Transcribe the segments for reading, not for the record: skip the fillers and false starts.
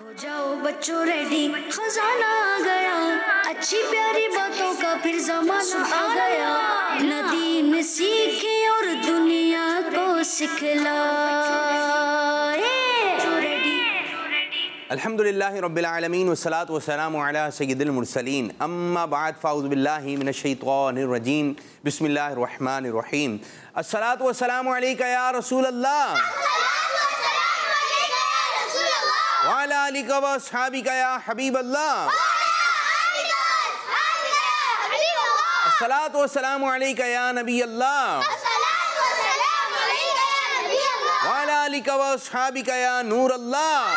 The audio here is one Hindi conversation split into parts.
हो जाओ बच्चों रेडी, खजाना आ गया, अच्छी प्यारी बातों का फिर ज़माना आ गया। नदी में सीखे और दुनिया को सिखलाए। अल्हम्दुलिल्लाहि रब्बिल आलमीन वस्सलातु वस्सलामु अला सय्यिदिल मुरसलीन अम्मा बाद फ़अऊज़ु बिल्लाहि मिनश शैतानिर रजीम बिस्मिल्लाहिर रहमानिर रहीम। अस्सलातु वस्सलामु अलैका या रसूल अल्लाह व अला आलिका व अस्हाबिका या हबीब अल्लाह। अस्सलातु वस्सलामु अलैका या नबी अल्लाह व अला आलिका व अस्हाबिका या नूर अल्लाह।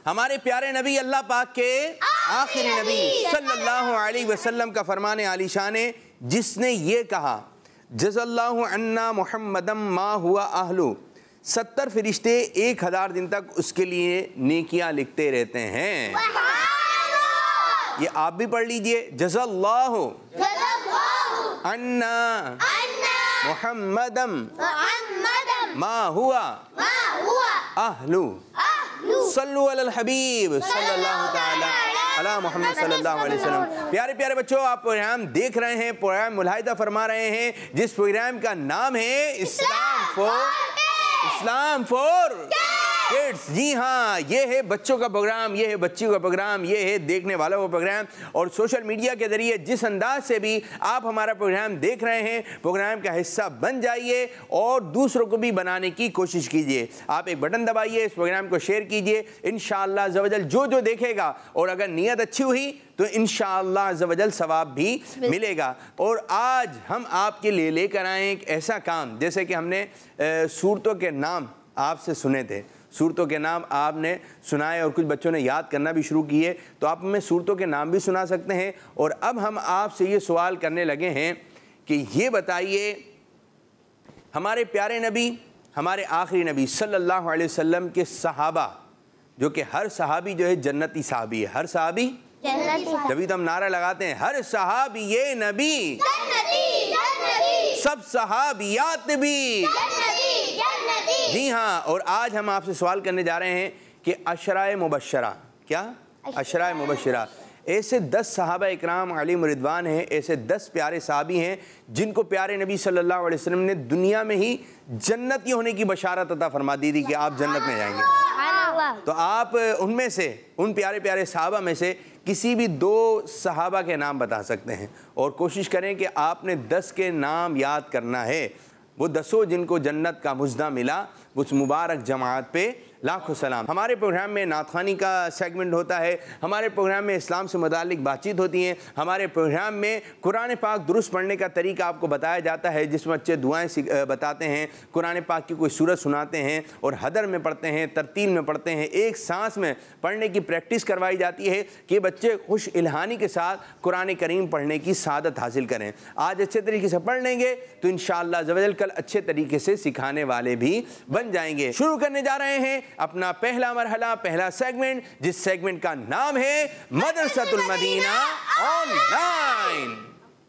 हमारे प्यारे नबी अल्लाह पाक के आखिरी नबी सल्लल्लाहु अलैहि वसल्लम का फरमान आलीशान है, जिसने ये कहा जज़ल्लाहु अन्ना मुहम्मदम मा हुआ अहलु, 70 फरिश्ते 1000 दिन तक उसके लिए नेकियां लिखते रहते हैं। ये आप भी पढ़ लीजिए, जज़ल्लाहु अन्ना मुहम्मदम मा हुआ अहलु सल्लु अलल हबीब सल्लल्लाहु ताला अला मुहम्मद सल्लल्लाहु अलैहि वसल्लम। प्यारे प्यारे बच्चों, आप प्रोग्राम देख रहे हैं, प्रोग्राम मुलाहिदा फरमा रहे हैं, जिस प्रोग्राम का नाम है इस्लाम फॉर किड्स। जी हाँ, ये है बच्चों का प्रोग्राम, ये है बच्चियों का प्रोग्राम, ये है देखने वालों का प्रोग्राम। और सोशल मीडिया के जरिए जिस अंदाज से भी आप हमारा प्रोग्राम देख रहे हैं, प्रोग्राम का हिस्सा बन जाइए और दूसरों को भी बनाने की कोशिश कीजिए। आप एक बटन दबाइए, इस प्रोग्राम को शेयर कीजिए। इंशाअल्लाह अज़्ज़ वजल जो देखेगा और अगर नीयत अच्छी हुई तो इंशाअल्लाह अज़्ज़ वजल सवाब भी मिलेगा। और आज हम आपके लिए लेकर आए एक ऐसा काम, जैसे कि हमने सूरतों के नाम आपसे सुने थे, सूरतों के नाम आपने सुनाए और कुछ बच्चों ने याद करना भी शुरू किए, तो आप हमें सूरतों के नाम भी सुना सकते हैं। और अब हम आपसे ये सवाल करने लगे हैं कि ये बताइए, हमारे प्यारे नबी, हमारे आखिरी नबी सल्लल्लाहु अलैहि वसल्लम के सहाबा, जो कि हर सहाबी जो है जन्नती सहाबी है, हर सहाबी जब तो हम नारा लगाते हैं हर सहाबी ये नबी, सब सहाबियात भी। जी हाँ, और आज हम आपसे सवाल करने जा रहे हैं कि अशराए मुबश्शरा, क्या अशराए मुबश्शरा, ऐसे 10 सहाबा इकराम अलैहिम रिदवान हैं, ऐसे 10 प्यारे सहाबी हैं जिनको प्यारे नबी सल्लल्लाहु अलैहि वसल्लम ने दुनिया में ही जन्नती होने की बशारत अता फरमा दी थी कि आप जन्नत में जाएंगे। तो आप उनमें से, उन प्यारे प्यारे सहाबा में से किसी भी 2 सहाबा के नाम बता सकते हैं और कोशिश करें कि आपने 10 के नाम याद करना है। वो 10 जिनको जन्नत का मुजदा मिला, उस मुबारक जमात पे लाखों सलाम। हमारे प्रोग्राम में नातखानी का सेगमेंट होता है, हमारे प्रोग्राम में इस्लाम से मुतालिक बातचीत होती है, हमारे प्रोग्राम में कुरान पाक दुरुस्त पढ़ने का तरीका आपको बताया जाता है, जिसमें बच्चे दुआएं बताते हैं, कुरान पाक की कोई सूरत सुनाते हैं और हदर में पढ़ते हैं, तरतील में पढ़ते हैं, एक सांस में पढ़ने की प्रैक्टिस करवाई जाती है कि बच्चे खुश इल्हानी के साथ कुरान करीम पढ़ने की सादत हासिल करें। आज अच्छे तरीके से पढ़ लेंगे तो इंशाअल्लाह ज़वजल कल अच्छे तरीके से सिखाने वाले भी बन जाएंगे। शुरू करने जा रहे हैं अपना पहला मरहला, पहला सेगमेंट, जिस सेगमेंट का नाम है मदरसतुल मदीना ऑनलाइन।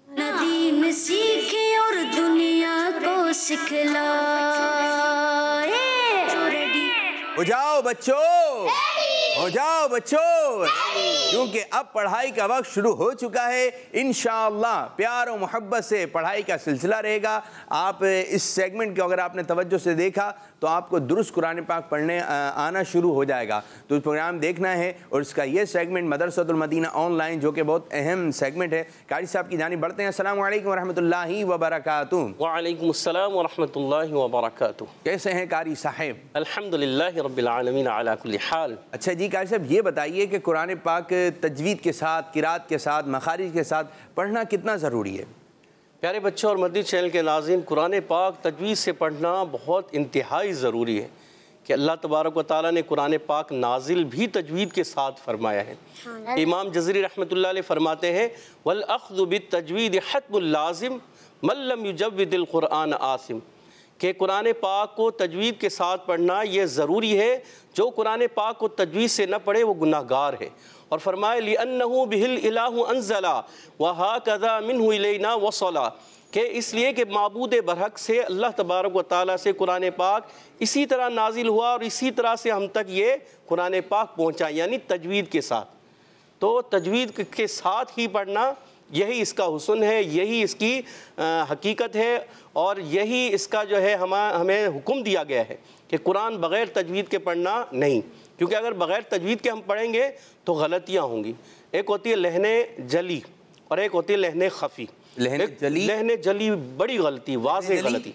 नदी में सीखे और दुनिया को सिखलाए। हो जाओ बच्चों, हो जाओ बच्चों, क्योंकि अब पढ़ाई का वक्त शुरू हो चुका है। इंशाअल्लाह प्यार और मोहब्बत से पढ़ाई का सिलसिला रहेगा। आप इस सेगमेंट को अगर आपने तवज्जो से देखा तो आपको दुरुस्त कुरान पाक पढ़ने आना शुरू हो जाएगा। तो प्रोग्राम देखना है और इसका ये सेगमेंट मदरसतुल मदीना ऑनलाइन, जो कि बहुत अहम सेगमेंट है। कारी साहब की जानिब बढ़ते हैं। अस्सलामु अलैकुम वरहमतुल्लाहि वबरकातुहू। वालेकुम अस्सलाम वरहमतुल्लाहि वबरकातुहू। कैसे हैं कारी साहब? अल्हम्दुलिल्लाहि रब्बिल आलमीन अला कुल्ली हाल। अच्छा जी कारी साहब, ये बताइए कि कुरान पाक तजवीद के साथ, किरात के साथ, मखारिज के साथ पढ़ना कितना ज़रूरी है? प्यारे बच्चों और मदनी चैनल के नाज़रीन, कुरान पाक तजवीद से पढ़ना बहुत इंतहाई ज़रूरी है कि अल्लाह तबारक व तआला ने कुरान पाक नाजिल भी तजवीद के साथ फरमाया है। इमाम जज़री रहमतुल्लाह अलैह फरमाते हैं, वल अख़्ज़ु बित्तजवीद हत्मुल लाज़िम मन लम युजव्विदिल कुरान आसिम, कि कुरान पाक को तजवीद के साथ पढ़ना ये ज़रूरी है, जो कुरान पाक को तजवीद से न पढ़े वो गुनाहगार है। और फरमाए लिअन्नहु बिहिल इलाहु अनज़ला व हाकज़ा मिन्हु इलैना वसला, कि इसलिए कि माबूद बरहक से अल्लाह तबारक व तआला से कुरान पाक इसी तरह नाजिल हुआ और इसी तरह से हम तक ये कुरान पाक पहुँचा, यानी तजवीद के साथ। तो तजवीद के साथ ही पढ़ना यही इसका हुस्न है, यही इसकी हकीकत है और यही इसका जो है हमें हुक्म दिया गया है कि कुरान बग़ैर तजवीद के पढ़ना नहीं, क्योंकि अगर बग़ैर तजवीद के हम पढ़ेंगे तो गलतियाँ होंगी। एक होती है लहने जली और एक होती है लहने खफ़ी। लहने जली बड़ी गलती, वाज़ेह गलती,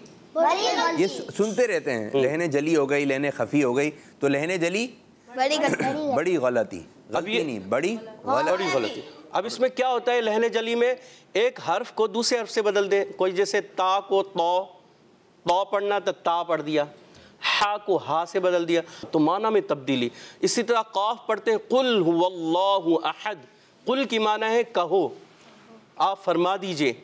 ये सुनते रहते हैं, लहने जली हो गई, लहने खफ़ी हो गई, तो लहने जली बड़ी गलती, गलती नहीं बड़ी गलती। अब इसमें क्या होता है, लहने जली में एक हर्फ को दूसरे हर्फ से बदल दें। कोई जैसे ता को तो पढ़ना तो ता पढ़ दिया, हा को हा से बदल दिया, तो माना में तब्दीली। इसी तरह काफ पढ़ते हैं कुल हुवल्लाहु अहद, कुल की माना है कहो, आप फरमा दीजिए,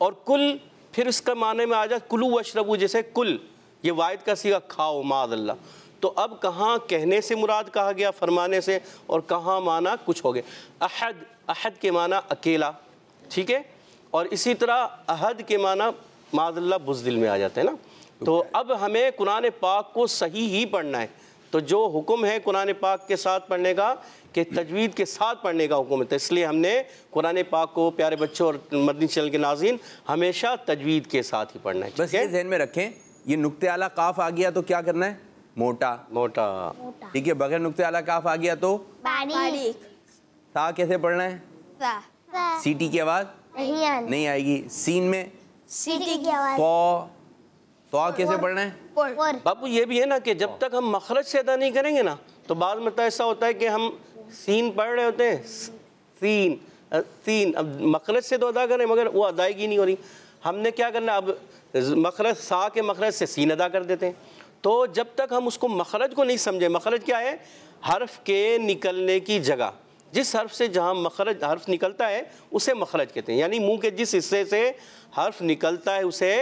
और कुल फिर इसका माने में आ जाए कुलू वशरबू, जैसे कुल ये वाहिद का सीगा खाओ मादल्ला। तो अब कहाँ कहने से मुराद कहा गया फरमाने से, और कहाँ माना कुछ हो गया। अहद, अहद के माना अकेला, ठीक है, और इसी तरह अहद के माना मादल्ला बुज़दिल में आ जाते हैं ना। तो अब हमें कुरान पाक को सही ही पढ़ना है। तो जो हुक्म है कुरान पाक के साथ पढ़ने का, कि तजवीद के साथ पढ़ने का हुक्म है, तो इसलिए हमने कुरान पाक को प्यारे बच्चों और मदनी चैनल के नाज़रीन हमेशा तजवीद के साथ ही पढ़ना है। बस ये ध्यान में रखें, ये नुक्ते आला काफ आ गया तो क्या करना है, मोटा मोटा, ठीक है। बगैर नुक्ते आला काफ आ गया तो बारीक। ता कैसे पढ़ना है, सीटी की आवाज़ नहीं आएगी। सीन में सीटी की आवाज। तो कैसे पढ़ना है। बापू ये भी है ना कि जब तक हम मखरज से अदा नहीं करेंगे ना, तो बाद में तो ऐसा होता है कि हम सीन पढ़ रहे होते हैं, सीन सीन, अब मखरज से तो अदा करें मगर वो अदायगी नहीं हो रही। हमने क्या करना, अब मखरज सा के मखरज से सीन अदा कर देते हैं। तो जब तक हम उसको मखरज को नहीं समझे, मखरज क्या है, हर्फ के निकलने की जगह, जिस हर्फ से जहाँ मखरज हर्फ निकलता है उसे मखरज कहते हैं, यानी मुंह के जिस हिस्से से हर्फ निकलता है उसे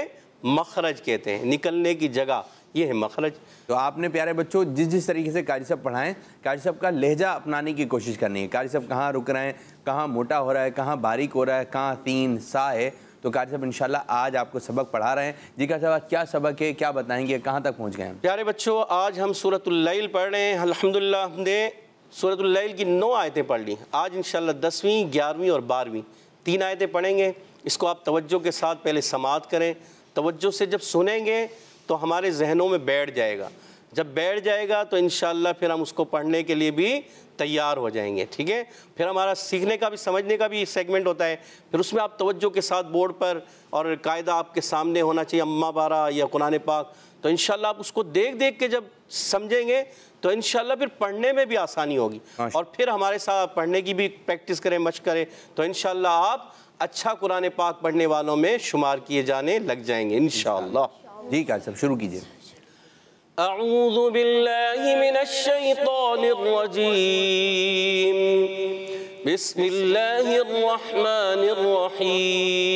मखरज कहते हैं, निकलने की जगह ये है मखरज। तो आपने प्यारे बच्चों जिस जिस तरीके से कारी साहब पढ़ाएं, कारी साहब का लहजा अपनाने की कोशिश करनी है। कारी साहब कहाँ रुक रहे हैं, कहाँ मोटा हो रहा है, कहाँ बारीक हो रहा है, कहाँ तीन सा है। तो कारी साहब इंशाल्लाह आज आपको सबक पढ़ा रहे हैं। जी कारी साहब क्या सबक है, क्या बताएंगे, कहाँ तक पहुँच गए हैं। प्यारे बच्चों आज हम सूरतुल लैल पढ़ रहे हैं। अल्हम्दुलिल्लाह हमने सूरतुल लैल की 9 आयतें पढ़ ली। आज इंशाल्लाह 10वीं, 11वीं और 12वीं 3 आयतें पढ़ेंगे। इसको आप तवज्जो के साथ पहले समाअत करें। तवज्जो से जब सुनेंगे तो हमारे जहनों में बैठ जाएगा। जब बैठ जाएगा तो इंशाअल्लाह फिर हम उसको पढ़ने के लिए भी तैयार हो जाएंगे, ठीक है। फिर हमारा सीखने का भी, समझने का भी सेगमेंट होता है। फिर उसमें आप तवज्जो के साथ बोर्ड पर और कायदा आपके सामने होना चाहिए, अम्मा बारा या कुरान पाक। तो इंशाअल्लाह आप उसको देख देख के जब समझेंगे तो इंशाअल्लाह फिर पढ़ने में भी आसानी होगी। और फिर हमारे साथ पढ़ने की भी प्रैक्टिस करें, मशक करें, तो इंशाअल्लाह आप अच्छा कुरान पाक पढ़ने वालों में शुमार किए जाने लग जाएंगे इंशाअल्लाह। जी कारी साहब शुरू कीजिए। अऊज़ु बिल्लाहि मिनश शैतानिर रजीम, बिस्मिल्लाहिर रहमानिर रहीम,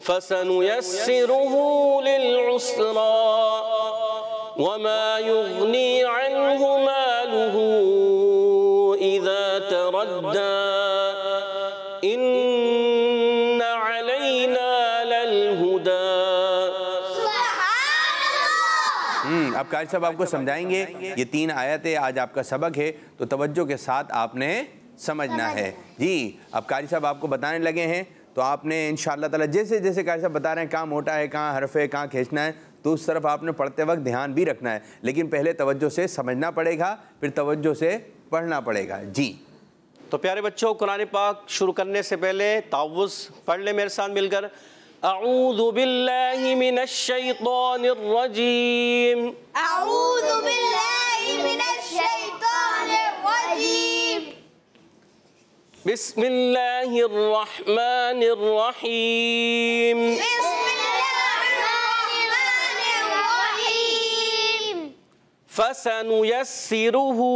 फसनुयस्सिरुहु लिल उस्रा वमा युग़नी अन्हु मालुहु इज़ा तरद्दा इन्न अलैना लल हुदा। अब कारी साहब आपको समझाएंगे। ये 3 आयतें आज आपका सबक है, तो तवज्जो के साथ आपने समझना है। जी अब कारी साहब आपको बताने लगे हैं, तो आपने इंशाअल्लाह ताला जैसे जैसे कारी साहब बता रहे हैं कहाँ मोटा है, कहाँ हरफ है, कहाँ खींचना है, तो उस तरफ आपने पढ़ते वक्त ध्यान भी रखना है। लेकिन पहले तवज्जो से समझना पड़ेगा, फिर तवज्जो से पढ़ना पड़ेगा। जी तो प्यारे बच्चों कुरान पाक शुरू करने से पहले तावुज़ पढ़ ले मेरे साथ मिलकर। अऊज़ु बिल्लाहि मिनश शैतानिर रजीम, अऊज़ु बिल्लाहि मिनश शैतानिर रजीम, बिस्मिल्लाहिर रहमानिर रहीम, बिस्मिल्लाहिर रहमानिर रहीम, फसनुयस्सिरुहु।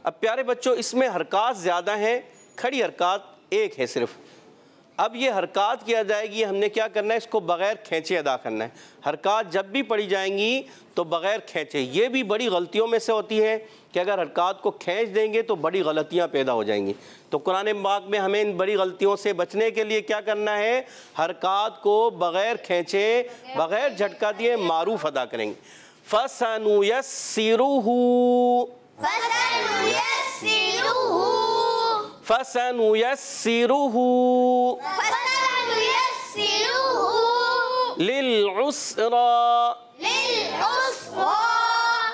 अब प्यारे बच्चों इसमें हरकत ज़्यादा हैं, खड़ी हरकत एक है सिर्फ। अब ये हरकत की अदायगी हमने क्या करना है, इसको बग़ैर खींचे अदा करना है। हरकत जब भी पढ़ी जाएंगी तो बग़ैर खींचे। ये भी बड़ी गलतियों में से होती है कि अगर हरकत को खींच देंगे तो बड़ी गलतियां पैदा हो जाएंगी। तो कुरान पाक में हमें इन बड़ी गलतियों से बचने के लिए क्या करना है, हरकत को बग़ैर खींचे, बग़ैर झटका दिए मारूफ अदा करेंगे। फसनुयस्सिरुहु लिलउस्रा,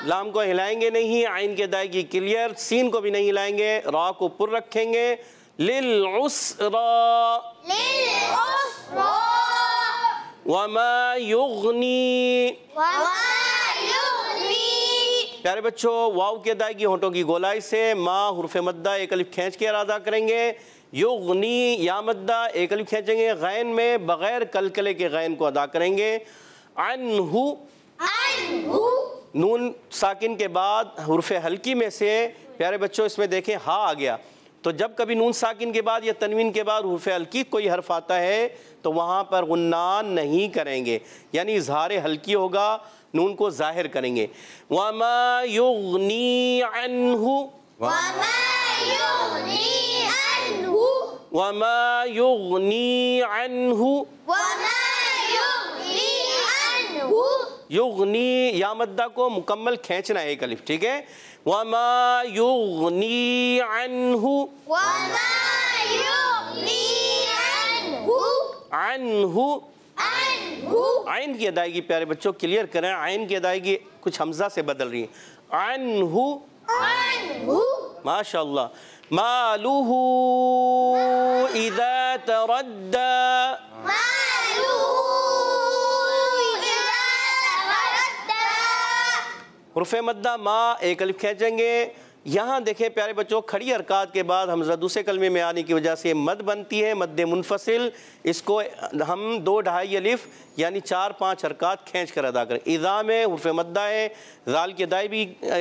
लाम को हिलाएंगे नहीं, आइन की अदायगी क्लियर, सीन को भी नहीं हिलाएंगे, रा को पुर रखेंगे। लिलउस्रा वमा युगनी, प्यारे बच्चों वाव की अदायगी होंठों की गोलाई से, माँ हुर्फ मद्दा एक अलिफ खींच के अदा करेंगे। युगनी या मद्दा एक अलिफ खींचेंगे, गैन में बग़ैर कलकले के गैन को अदा करेंगे। अन्हु, नून साकिन के बाद हुर्फ हल्की में से प्यारे बच्चों इसमें देखें हा आ गया, तो जब कभी नून साकिन के बाद या तनवीन के बाद हुर्फ हल्की कोई हर्फ आता है तो वहाँ पर गुन्नान नहीं करेंगे, यानी इज़हार हल्की होगा, नून को ज़ाहिर करेंगे। वमा युगनी अन्हु, वमा युगनी अन्हु, युगनी या मद्दा को मुकम्मल खींचना है एक अलिफ, ठीक है। वमा युगनी अन्हु, अन्हु, आइन की अदायगी प्यारे बच्चों क्लियर करें, आइन की अदायगी कुछ हमजा से बदल रही है। अन्हु, माशाअल्लाह। मालुहु इज़ा तरद्दा, हुर्फ़े मद्दा माँ एक अलिफ खींचेंगे। यहाँ देखें प्यारे बच्चों खड़ी हरकत के बाद हमज़ा दूसरे कलमे में आने की वजह से मद बनती है, मद मुनफसिल। इसको हम 2 ढाई अलिफ यानी 4-5 हरकत खींच कर अदा करें। इज़ा में हुर्फ़े मद्दा है, ज़ाल की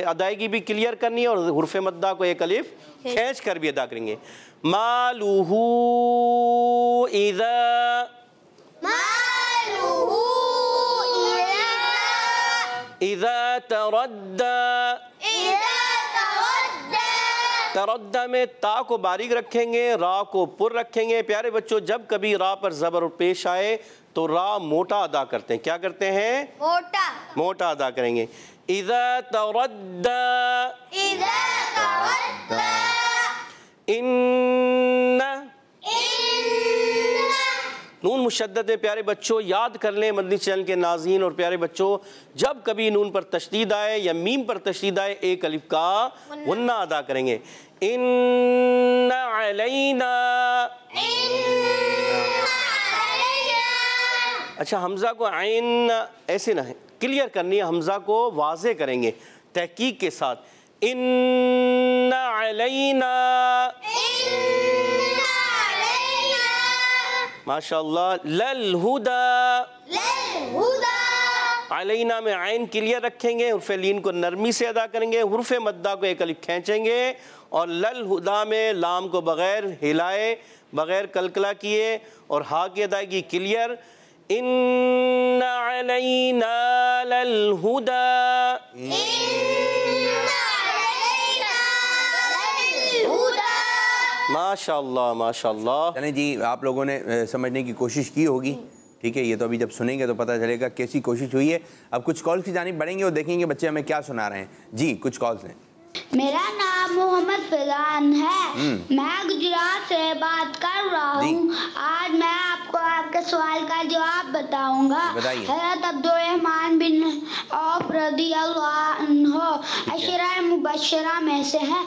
अदायगी भी क्लियर करनी है और हुर्फ़े मद्दा को एक अलिफ खींच कर भी अदा करेंगे। मालुहु इज़ा, इज़ा तरद्दा, तरद्दा में ता को बारीक रखेंगे, रा को पुर रखेंगे। प्यारे बच्चों जब कभी रा पर ज़बर पेश आए तो रा मोटा अदा करते हैं, क्या करते हैं, मोटा अदा करेंगे। इज़ा तरद्दा, इन्ना, नून मुशद्दद है प्यारे बच्चों, याद कर लें मदनी चैनल के नाज़रीन और प्यारे बच्चों, जब कभी नून पर तशदीद आए या मीम पर तशदीद आए एक अलिफ का गुन्ना अदा करेंगे। इन्ना अलैना, अच्छा हमज़ा को आइन ऐसे ना है, क्लियर करनी है, हमज़ा को वाज़े करेंगे तहकीक के साथ। इन्ना अलैना, माशाअल्लाह। लल हुदा, अलैना में आइन क्लियर रखेंगे, हुर्फ़े लीन को नरमी से अदा करेंगे, हुर्फ़े मद्दा को एक अलिफ खींचेंगे और लल हुदा में लाम को बग़ैर हिलाए, बग़ैर कलकला किए और हा की अदायगी क्लियर। इन्ना अलैना लल हुदा, माशाअल्लाह माशाअल्लाह। चलें जी, आप लोगों ने समझने की कोशिश की होगी, ठीक है। ये तो अभी जब सुनेंगे तो पता चलेगा कैसी कोशिश हुई है। अब कुछ कॉल्स की जानिब बढ़ेंगे और देखेंगे बच्चे हमें क्या सुना रहे हैं। जी कुछ कॉल्स हैं। मेरा नाम मोहम्मद फैजान है, मैं गुजरात से बात कर रहा हूँ। आज मैं आपको आपके सवाल का जवाब बताऊंगा। हज़रत अब्दुर्रहमान बिन औफ रज़ियल्लाहु अन्हु अशरा मुबश्शरा में से है।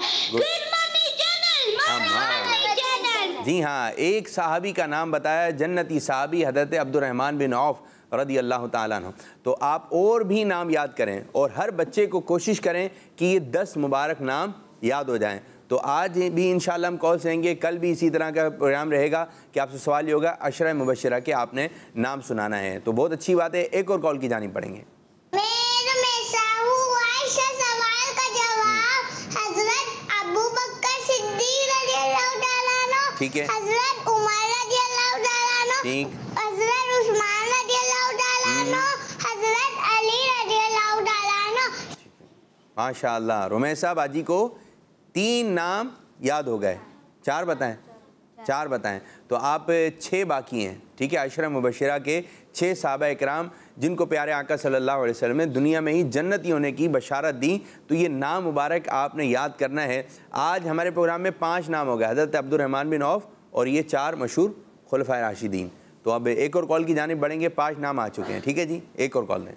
जी हाँ, एक सहाबी का नाम बताया, जन्नती सहाबी हज़रत अब्दुर्रहमान बिन औफ रज़ियल्लाहु ताला अन्हु। तो आप और भी नाम याद करें और हर बच्चे को कोशिश करें कि ये 10 मुबारक नाम याद हो जाएं। तो आज भी इंशाल्लाह हम कॉल लेंगे, कल भी इसी तरह का प्रोग्राम रहेगा कि आपसे सवाल ये होगा अशरा मुबश्शरा के आपने नाम सुनाना है। तो बहुत अच्छी बात है, एक और कॉल की जानी पड़ेंगे। ठीक है। हज़रत उमर रज़ियल्लाहु ठीक। हजरत उस्मान रज़ियल्लाहु ताला अन्हु, हजरत अली रज़ियल्लाहु ताला अन्हु। माशाअल्लाह। रुमैसा बाजी को 3 नाम याद हो गए, 4 बताएं, 4 बताएं। तो आप 6 बाकी हैं, ठीक है। अशरा मुबशरा के 6 सहाबा इकराम जिनको प्यारे आका सल्लल्लाहु अलैहि वसल्लम ने दुनिया में ही जन्नती होने की बशारत दी, तो ये नाम मुबारक आपने याद करना है। आज हमारे प्रोग्राम में 5 नाम हो गए, हज़रत अब्दुर्रहमान बिन औफ और ये 4 मशहूर खुलफाए राशिदीन। तो अब एक और कॉल की जानिब बढ़ेंगे, 5 नाम आ चुके हैं, ठीक है जी। एक और कॉल लें।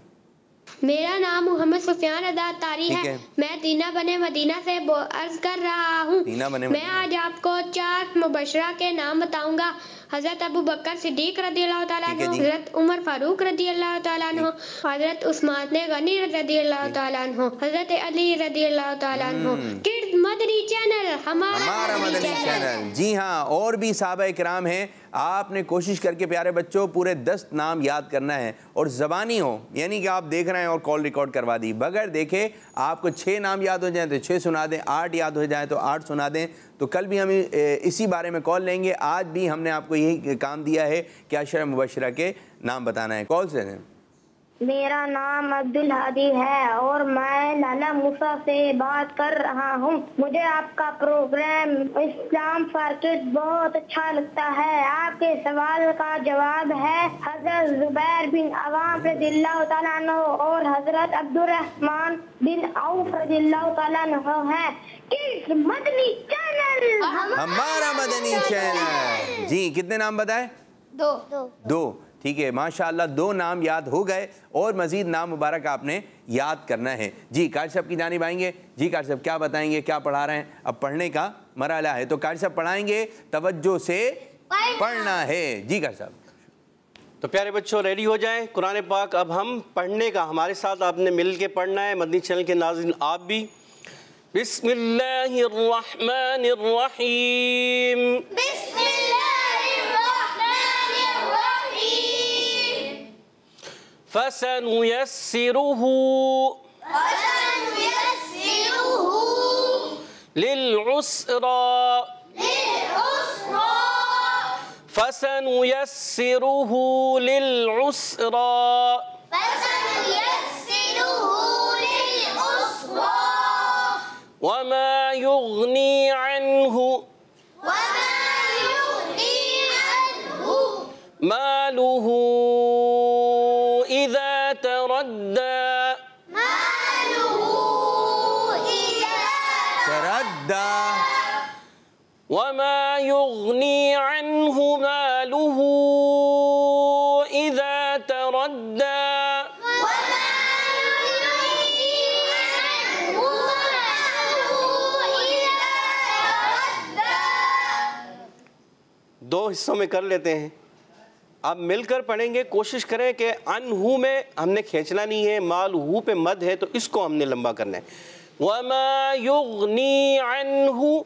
मेरा नाम मोहम्मद सुफियान अदा तारी है। मैं दीना बने मदीना से अर्ज कर रहा हूँ। मैं आज आपको 4 मुबशरा के नाम बताऊंगा। हजरत अबू बकर सिद्दीक रज़ियल्लाहु ताला अन्हु, हजरत उमर फारूक रज़ियल्लाहु ताला अन्हु, हजरत उस्मान गनी रज़ियल्लाहु ताला अन्हु, हजरत अली रज़ियल्लाहु ताला अन्हु। किड्स मदनी चैनल हमारा मदनी चैनल। जी हाँ, और भी सहाबा इकराम हैं। आपने कोशिश करके प्यारे बच्चों पूरे 10 नाम याद करना है और ज़बानी हो, यानी कि आप देख रहे हैं और कॉल रिकॉर्ड करवा दी। बगैर देखे आपको 6 नाम याद हो जाएं तो 6 सुना दें, 8 याद हो जाए तो 8 सुना दें। तो कल भी हम इसी बारे में कॉल लेंगे। आज भी हमने आपको यही काम दिया है कि अशरा मुबशरा के नाम बताना है। कॉल से दें। मेरा नाम अब्दुल हादी है और मैं लाला मूसा से बात कर रहा हूँ। मुझे आपका प्रोग्राम इस्लाम सर्किट बहुत अच्छा लगता है। आपके सवाल का जवाब है हजरत जुबैर बिन अवाम रज़ियल्लाहु ताला अन्हु और हजरत अब्दुर्रहमान बिन औफ रज़ियल्लाहु ताला अन्हु है। किस मदनी चैनल हमारा मदनी चैनल। जी कितने नाम बताए? 2। ठीक है, माशाअल्लाह 2 नाम याद हो गए और मजीद नाम मुबारक आपने याद करना है। जी कारी साहब की जानिब आएंगे। जी कारी साहब क्या बताएंगे, क्या पढ़ा रहे हैं? अब पढ़ने का मरहला है तो कारी साहब पढ़ाएंगे, तवज्जो से पढ़ना है। जी कारी साहब। तो प्यारे बच्चों रेडी हो जाएं। कुरान पाक अब हम पढ़ने का, हमारे साथ आपने मिल के पढ़ना है। मदनी चैनल के नाज़रीन आप भी। बिस्मिल्लाहिर्रहमानिर्रहीम। फसनुयस्सिरुहु लिलउस्रा। फसनुयस्सिरुहु लिलउस्रा। वमा युगनी अन्हु मालुहु इज़ा तरद्दा। वमा युगनी अन्हु मालुहु इज़ा तरद्दा। 2 हिस्सों में कर लेते हैं। अब मिलकर पढ़ेंगे। कोशिश करें कि अनहु में हमने खींचना नहीं है, मालहू पे मद है तो इसको हमने लंबा करना है। वमा युगनी अन्हु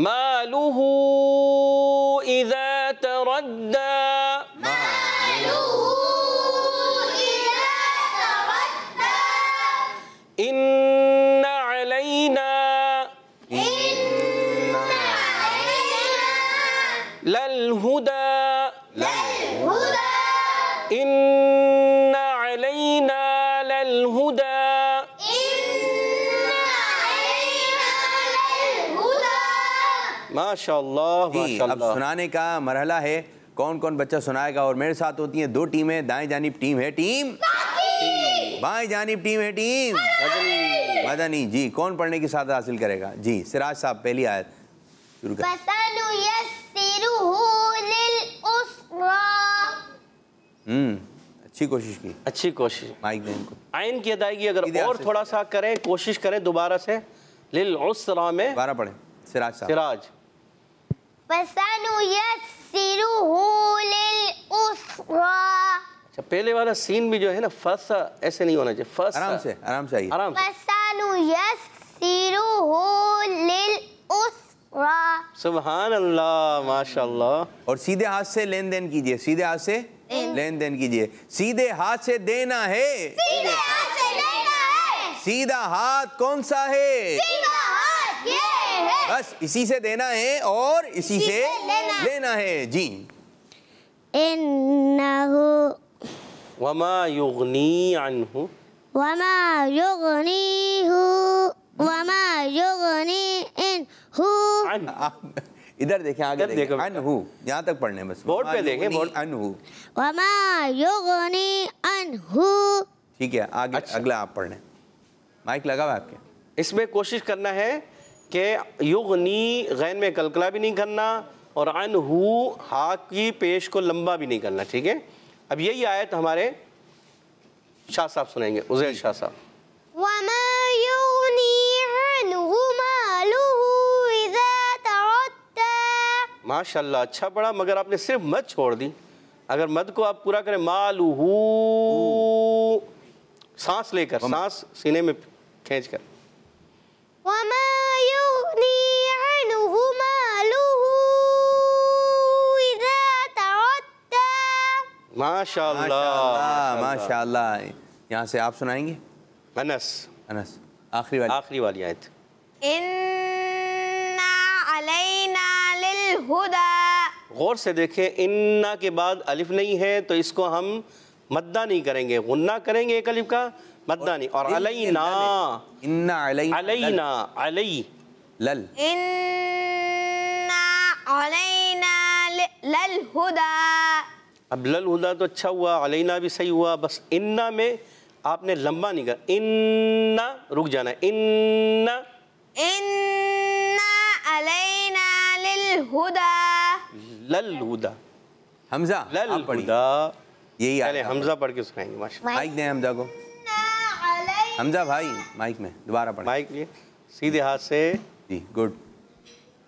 मालुहु इज़ा तरद्दा। इन्ना अलैना ललहुदा। इन्ना अलैना ललहुदा। माशाअल्लाह माशाअल्लाह। अब सुनाने का मरहला है। कौन कौन बच्चा सुनाएगा? और मेरे साथ होती हैं 2 टीमें। दाएं जानिब टीम है टीम बाएं जानिब टीम है टीम मदनी। जी कौन पढ़ने की सादत हासिल करेगा? जी सिराज साहब पहली आयत शुरू करें। अच्छी कोशिश की, अच्छी कोशिश। माइक दें इनको। आइन की अदायगी अगर और थोड़ा सा करें, कोशिश करें दोबारा से। लिल उसरा में दोबारा पढ़ें सिराज साहब। सिराज। अच्छा पहले वाला सीन भी जो है ना फस ऐसे नहीं होना चाहिए। फस आराम से आइए। आराम से। सुभान अल्लाह माशाअल्लाह। और सीधे हाथ से लेन देन कीजिए। सीधे हाथ से लेन देन कीजिए। सीधे हाथ से देना है। सीधा हाथ कौन सा है? बस इसी से देना है और इसी से लेना है। जी। इन्नहु वमा युगनी अन्हु वमा युगनीहु वमा युगनी इन्हु। आप इधर देखें, आगे देखें। अनहु, यहाँ तक पढ़ने बस। बोर्ड पे देखें, बोर्ड। अनहु वमा युगनी अन्हु। ठीक है, आगे। अच्छा। अगला आप पढ़ लें। माइक लगा हुआ आपके। इसमें कोशिश करना है कि युगनी गैन में कलकला भी नहीं करना और अनहु हा की पेश को लंबा भी नहीं करना। ठीक है। अब यही आयत हमारे शाह साहब सुनेंगे, उज़ैर शाह साहब। वमा युगनी अन्हु मालुहु इज़ा तरद्दा। माशाल्लाह, अच्छा पढ़ा, मगर आपने सिर्फ मद छोड़ दी। अगर मद को आप पूरा करें, मालुहु, सांस लेकर, सांस सीने में खींच कर। वमा युगनी अन्हु मालुहु इज़ा तरद्दा। माशाल्लाह, माशाल्लाह। यहाँ से आप सुनाएंगे। अनस आखिरी वाली आयत। इन्ना अलैना लिल हुदा। गौर से देखें, इन्ना के बाद अलिफ नहीं है तो इसको हम मद्दा नहीं करेंगे, गुन्ना करेंगे एक अलिफ का, मद्दा नहीं। और अलैना, इन्ना अलैना, अलई लल, इन्ना अलैना लिल हुदा। अब लल हुदा तो अच्छा हुआ, अलैना भी सही हुआ, बस इन्ना में आपने लंबा नहीं कर, इन्ना रुक जाना है, इन्ना अलैना लिल हुदा। लल हुदा, हमजा लल आप पढ़िए। हुदा। यही पहले हमजा पढ़ के सुनाएंगे। माशाल्लाह। माइक दें हमजा को। हमजा भाई माइक में दोबारा पढ़ें। माइक लिए सीधे हाथ से। जी, गुड।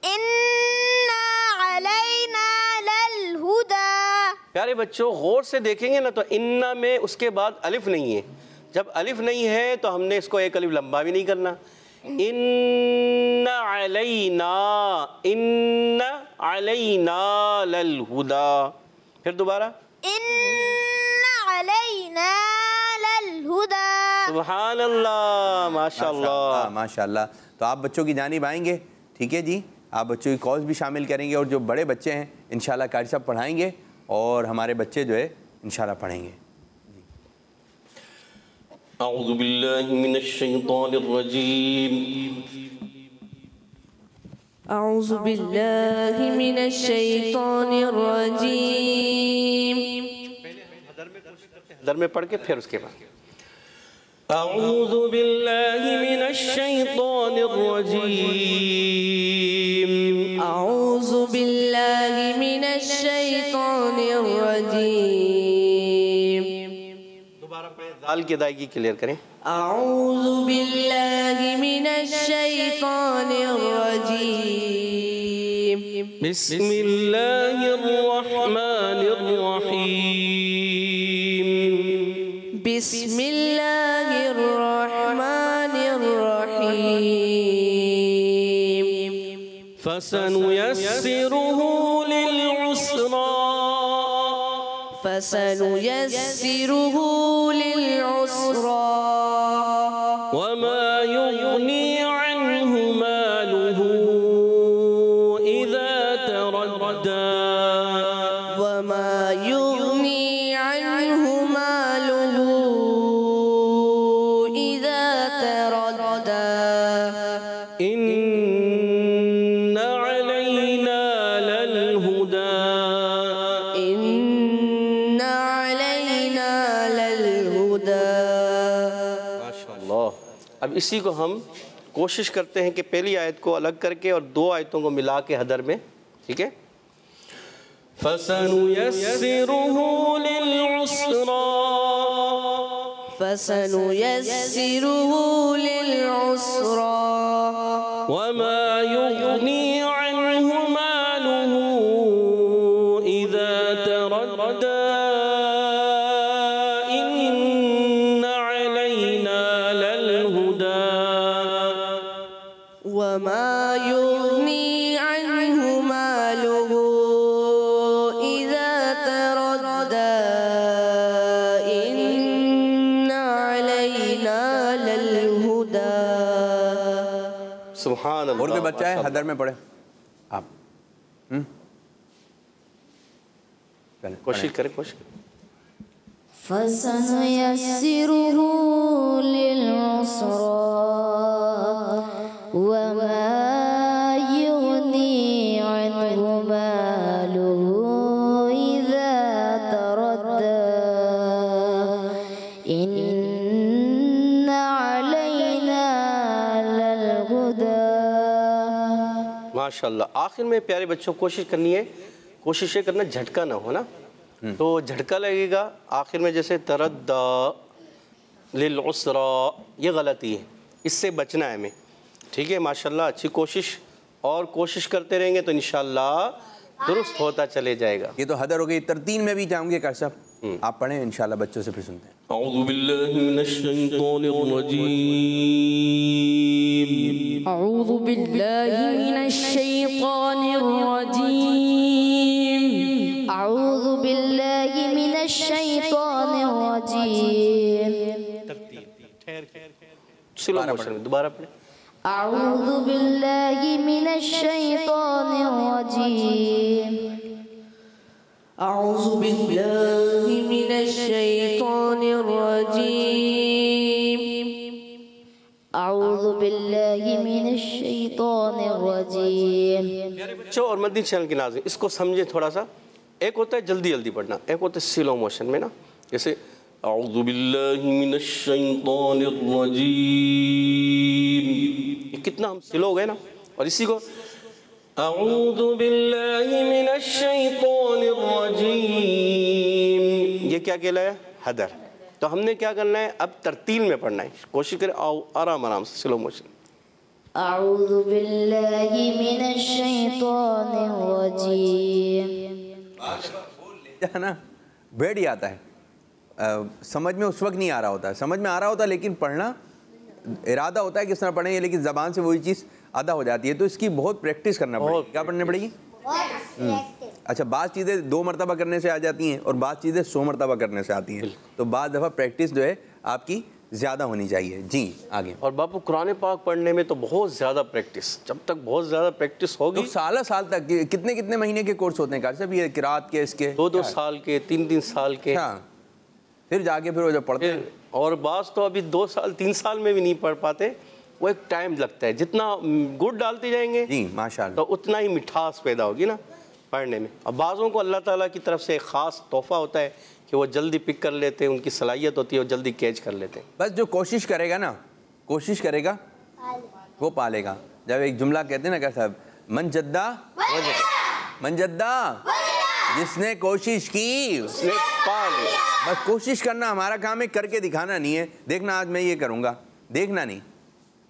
इन्ना अलैना लिल हुदा। प्यारे बच्चों, गौर से देखेंगे ना तो इन्ना में उसके बाद अलिफ नहीं है। जब अलिफ नहीं है तो हमने इसको एक अलिफ लंबा भी नहीं करना। इन्ना अलैना लल हुदा। फिर दोबारा, इन्ना अलैना लिल हुदा। सुभान अल्लाह, माशाल्लाह, माशाल्लाह। तो आप बच्चों की जानिब आएंगे, ठीक है जी। आप बच्चों की कॉल्स भी शामिल करेंगे और जो बड़े बच्चे हैं इंशाल्लाह कारी साहब पढ़ाएंगे और हमारे बच्चे जो है इंशाल्लाह पढ़ेंगे। अऊज़ु बिल्लाहि मिनश शैतानिर रजीम। अऊज़ु बिल्लाहि मिनश शैतानिर रजीम। दर में पढ़ के फिर उसके बाद अऊज़ु बिल्लाहि मिनश शैतानिर रजीम। अऊज़ु बिल्लाहि मिनश शैतानिर रजीम। दोबारा पढ़ें, दाल की अदायगी क्लियर करें। अऊज़ु बिल्लाहि मिनश शैतानिर रजीम। बिस्मिल्लाहिर रहमानिर रहीम। बिस्मिल्लाहिर रहमानिर रहीम। फसनुयस्सिरुहु लिल उसरा। फसनुयस्सिरुहु लिल उसरा। वमा युगनी अन्हु मालुहु इज़ा तरद्दा। वमा युगनी अन्हु मालुहु इज़ा तरद्दा। इन्ना अलैना लल हुदा। इन्ना अलैना लल हुदा। माशाअल्लाह। अब इसी को हम कोशिश करते हैं कि पहली आयत को अलग करके और दो आयतों को मिला के हदर में, ठीक है। फसनुयस्सिरुहु लिल उसरा। फसनुयस्सिरुहु लिल उसरा। वमा युगनी अन्हु मालुहु इज़ा तरद्दा। इन्ना अलैना लल हुदा। वमा युगनी अन्हु मालुहु इज़ा तरद्दा। इन्ना अलैना लल हुदा। सुभान अल्लाह। और कोई बच्चा है हदर में पढ़े आप? कोशिश करें, कोशिश करें। फसनुयस्सिरुहु लिल-युस्रा वमा युगनी अन्हु मालुहु इज़ा तरद्दा इन्न अलैना लल-हुदा। माशाल्लाह। आखिर में प्यारे बच्चों कोशिश करनी है, कोशिश करना झटका ना हो ना, तो झटका लगेगा आखिर में, जैसे तरद्दा लिल उसरा, ये गलती है, इससे बचना है हमें। ठीक है, माशाल्लाह, अच्छी कोशिश, और कोशिश करते रहेंगे तो इंशाल्लाह दुरुस्त होता चले जाएगा। ये तो हदर हो गई। तरतीन में भी जाऊंगे कार साहब, आप पढ़ें इंशाल्लाह, बच्चों से फिर सुनते हैं। औज़ु बिल्लाहि मिनश शैतानिर रजीम। औज़ु बिल्लाहि मिनश शैतानिर रजीम। औज़ु बिल्लाहि मिनश शैतानिर रजीम। स्लो मोशन में दोबारा पढ़ें। औज़ु बिल्लाहि मिनश शैतानिर रजीम। औज़ु बिल्लाहि मिनश शैतानिर रजीम। औज़ु बिल्लाहि मिनश शैतानिर रजीम। बच्चों और मदनी चैनल के नाज़रीन, इसको समझे थोड़ा सा। एक होता है जल्दी जल्दी पढ़ना, एक होता है स्लो मोशन में ना, जैसे औज़ु बिल्लाहि मिनश शैतानिर रजीम, ये कितना हम स्लो हो गए ना। और इसी को औज़ु बिल्लाहि मिनश शैतानिर रजीम, ये क्या कहलाया? हदर। तो हमने क्या करना है, अब तरतील में पढ़ना है। कोशिश करें, आराम आराम से, स्लो मोशन। औज़ु बिल्लाहि मिनश शैतानिर रजीम। ना बैठ ही आता है, समझ में उस वक्त नहीं आ रहा होता है, समझ में आ रहा होता है लेकिन पढ़ना इरादा होता है किस तरह पढ़ेंगे, लेकिन ज़बान से वही चीज़ अदा हो जाती है। तो इसकी बहुत प्रैक्टिस करना पड़ेगी। क्या पढ़ने पड़ेगी? अच्छा, बाज़ चीज़ें 2 मरतबा करने से आ जाती हैं और बाज़ चीज़ें 100 मरतबा करने से आती हैं, तो बाज़ दफ़ा प्रैक्टिस जो है आपकी ज़्यादा होनी चाहिए। जी आगे। और बापू कुरान पाक पढ़ने में तो बहुत ज़्यादा प्रैक्टिस, जब तक बहुत ज़्यादा प्रैक्टिस होगी तो साल तक कितने कितने महीने के कोर्स होते हैं कार साहब, ये किरात के, इसके 2-2 साल के, 3-3 साल के। हाँ, फिर जाके फिर वो जब पढ़ते हैं, और बास तो अभी 2 साल 3 साल में भी नहीं पढ़ पाते, वो एक टाइम लगता है। जितना गुड़ डालते जाएंगे जी माशाल्लाह, तो उतना ही मिठास पैदा होगी ना पढ़ने में। अब बाज़ों को अल्लाह ताला की तरफ से एक ख़ास तोहफ़ा होता है कि वो जल्दी पिक कर लेते हैं, उनकी सलाहियत होती है, वो जल्दी कैच कर लेते हैं। बस जो कोशिश करेगा ना, कोशिश करेगा वो पालेगा। जब एक जुमला कहते हैं ना क्या साहब, मन जद्दा जिसने कोशिश की उसने पा लिया। बस कोशिश करना हमारा काम है, करके दिखाना नहीं है। देखना आज मैं ये करूँगा, देखना नहीं,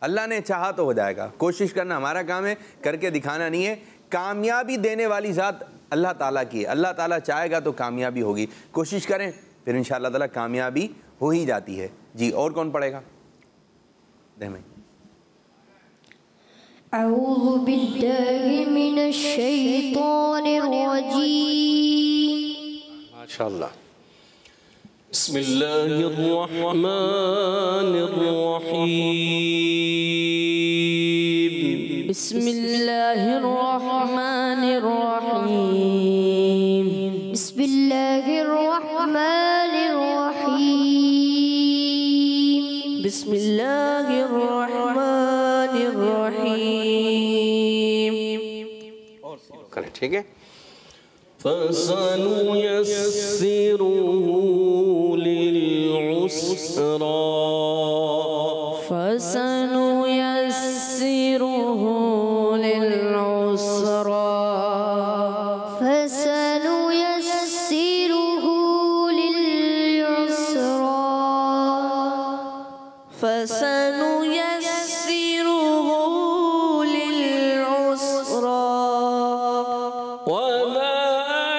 अल्लाह ने चाहा तो हो जाएगा। कोशिश करना हमारा काम है, करके दिखाना नहीं है। कामयाबी देने वाली ज़ात अल्लाह ताला की है, अल्लाह ताला चाहेगा तो कामयाबी होगी। कोशिश करें फिर इंशाअल्लाह ताला कामयाबी हो ही जाती है। जी और कौन पढ़ेगा? औज़ु बिल्लाहि मिनश शैतानिर रजीम। माशाअल्लाह। बिस्मिल्लाहिर रहमानिर रहीम। बिस्मिल्लाहिर रहमानिर रहीम। बिस्मिल्लाहिर रहमानिर रहीम। बिस्मिल्लाहिर रहमानिर रहीम। करें, ठीक है। फसनुयस्सिरुहु लिल-युस्रा, फसनुयस्सिरुहु लिल-युस्रा, फसनुयस्सिरुहु लिल-युस्रा, फसनुयस्सिरुहु लिल-युस्रा। वमा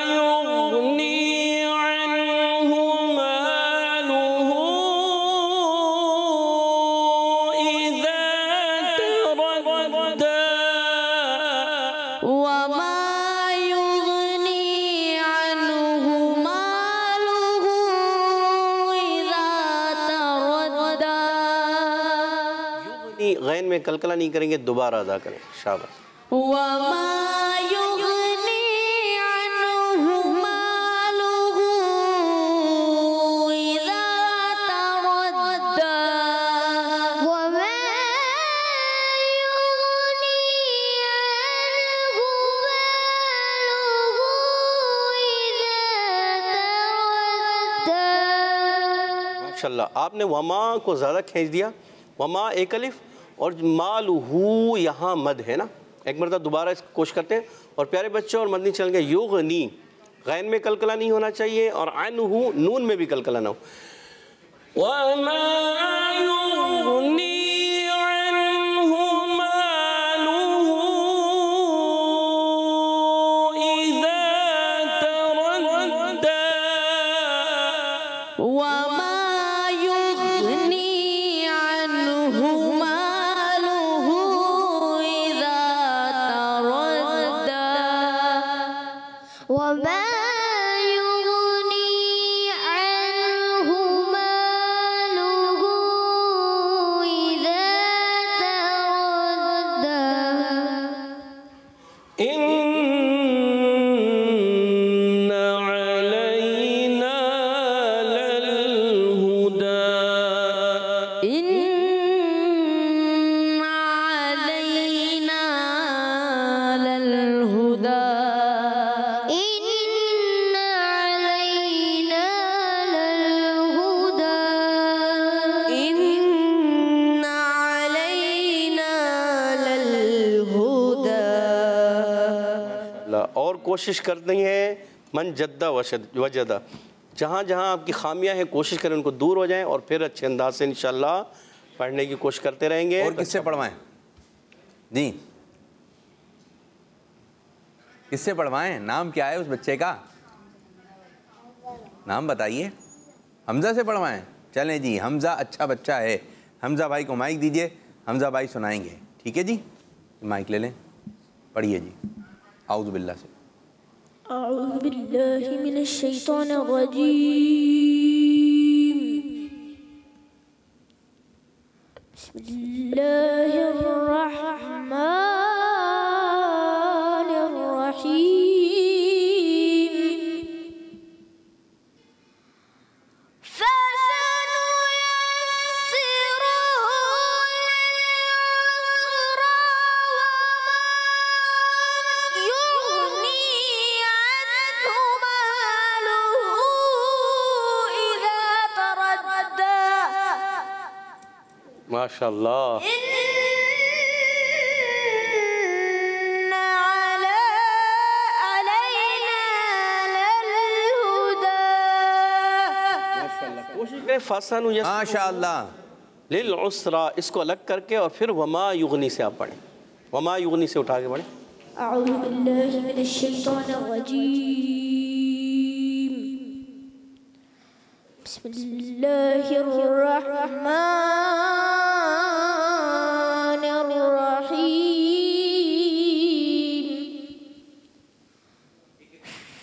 युगनी अन्हु मालुहु गैन में कलकला नहीं करेंगे, दोबारा अदा करें। शाबाश। माशाल्लाह, आपने वमा को ज़्यादा खींच दिया। वमा एक अलिफ और मालूहू यहाँ मद है ना। एक मरतबा दोबारा इसको कोशिश करते हैं। और प्यारे बच्चों और मदनी चल गए, युगनी गैन में कलकला नहीं होना चाहिए और अन्हु नून में भी कलकला ना हो। वमा युगनी अन्हु मालूहू इज़ा तरद्दा। और कोशिश करनी है मन जद्दा वजदा, जहाँ जहाँ आपकी खामियां हैं कोशिश करें उनको दूर हो जाएं और फिर अच्छे अंदाज से इंशाल्लाह पढ़ने की कोशिश करते रहेंगे। और किससे पढ़वाएं जी? किससे पढ़वाएं? नाम क्या है उस बच्चे का? नाम बताइए। हमजा से पढ़वाएं? चलें जी, हमजा अच्छा बच्चा है। हमजा भाई को माइक दीजिए, हमजा भाई सुनाएंगे। ठीक है जी, माइक ले लें, पढ़िए जी। आऊज़ु बिल्लाह से। आऊज़ु बिल्लाहि मिनश शैतानिर रजीम। बिस्मिल्लाहिर रहमानिर रहीम। माशाल्लाह। कोशिश करें फासानु माशाल्लाह लिल उसरा इसको अलग करके और फिर वमा युगनी से आप पढ़ें। वमा युगनी से उठा के पढ़ें। अऊज़ु बिल्लाहि मिनश शैतानिर रजीम। बिस्मिल्लाहिर रहमानिर रहीम।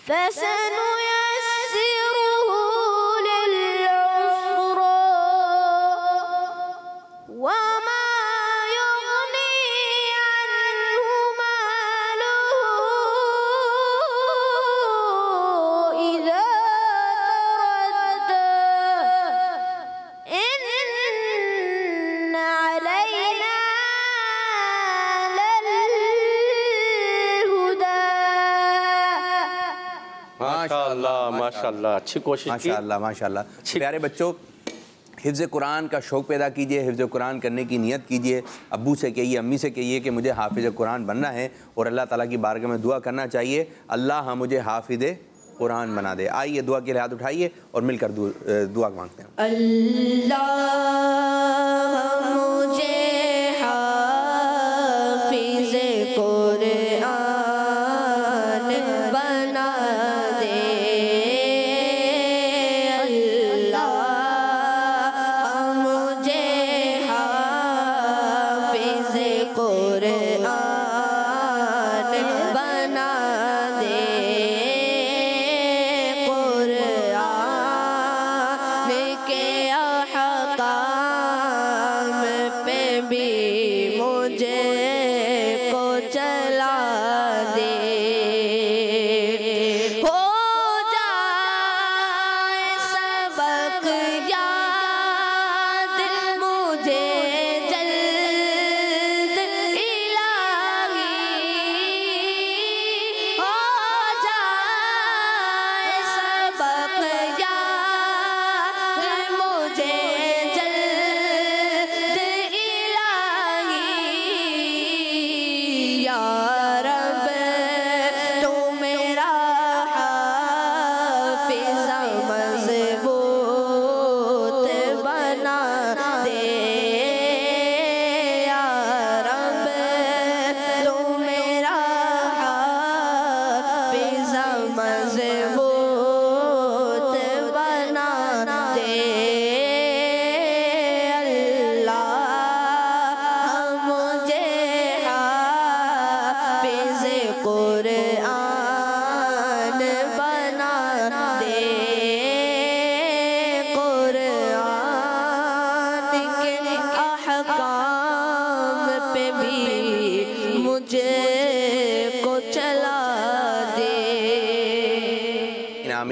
फसनुयस्सिरुहु लिल-उसरा वमा युगनी अन्हु मालुहु इज़ा तरद्दा। इन्न अलैना लल-हुदा। माशाल्लाह माशाल्लाह, अच्छी कोशिश की। माशाल्लाह माशाल्लाह। प्यारे बच्चों, हिफ्ज़ कुरान का शौक़ पैदा कीजिए, हिफ्ज़ कुरान करने की नियत कीजिए। अब्बू से कहिए, अम्मी से कहिए कि मुझे हाफिज़ कुरान बनना है और अल्लाह ताला की बारगाह में दुआ करना चाहिए, अल्लाह मुझे हाफिज़ कुरान बना दे। आइए दुआ के लिए हाथ उठाइए और मिलकर दुआ मांगते हैं। अल्लाह मुझे हाफिज़ कुरान बना दे। अल्लाह मुझे हाफिज़ कुरान बना दे। कुरान के अहकाम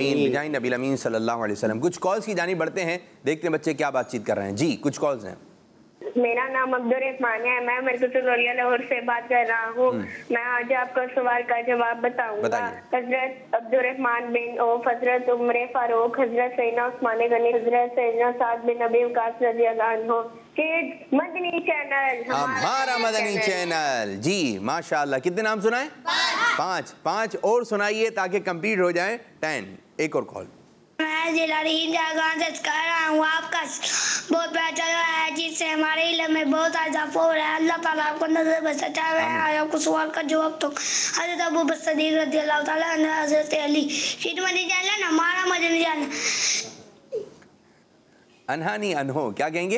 आमीन बिजाही नबी अमीन सल्लल्लाहु अलैहि वसल्लम। कुछ कॉल्स की जानी बढ़ते हैं, देखते हैं बच्चे क्या बातचीत कर रहे हैं। जी कुछ कॉल्स हैं। मेरा नाम अब्दुर्रहमान है, मैं मरकज़ुल औलिया लाहौर से बात कर रहा हूँ। मैं आज आपका सवाल का जवाब बताऊंगा। हजरत अब्दुर्रहमान बिन औफ, हजरत उमर फारूक, हजरत सैयदना उस्मान गनी, हजरत सैयदना साद बिन अबी वक़ास रज़ियल्लाहु अन्हु। मदनी चैनल, हमारा मदनी चैनल। जी माशाअल्लाह। कितने नाम सुनाए? 5 और सुनाइए ताकि कंप्लीट हो जाए 10। एक और कॉल। मैं जिलानी गांव से कर रहा हूँ। आपका बहुत प्यार चल रहा है जिससे हमारे इल्म में बहुत इजाफा हो रहा है। अल्लाह ताला आपको नजर बचा है। आज आपको सवाल का जवाब तो हजरत अबू बकर सिद्दीक़ रज़ियल्लाहु ताला अन्हु, हजरत अली। मदनी चैनल हमारा मदनी चैनल। अनहा नहीं अनहो, क्या कहेंगे?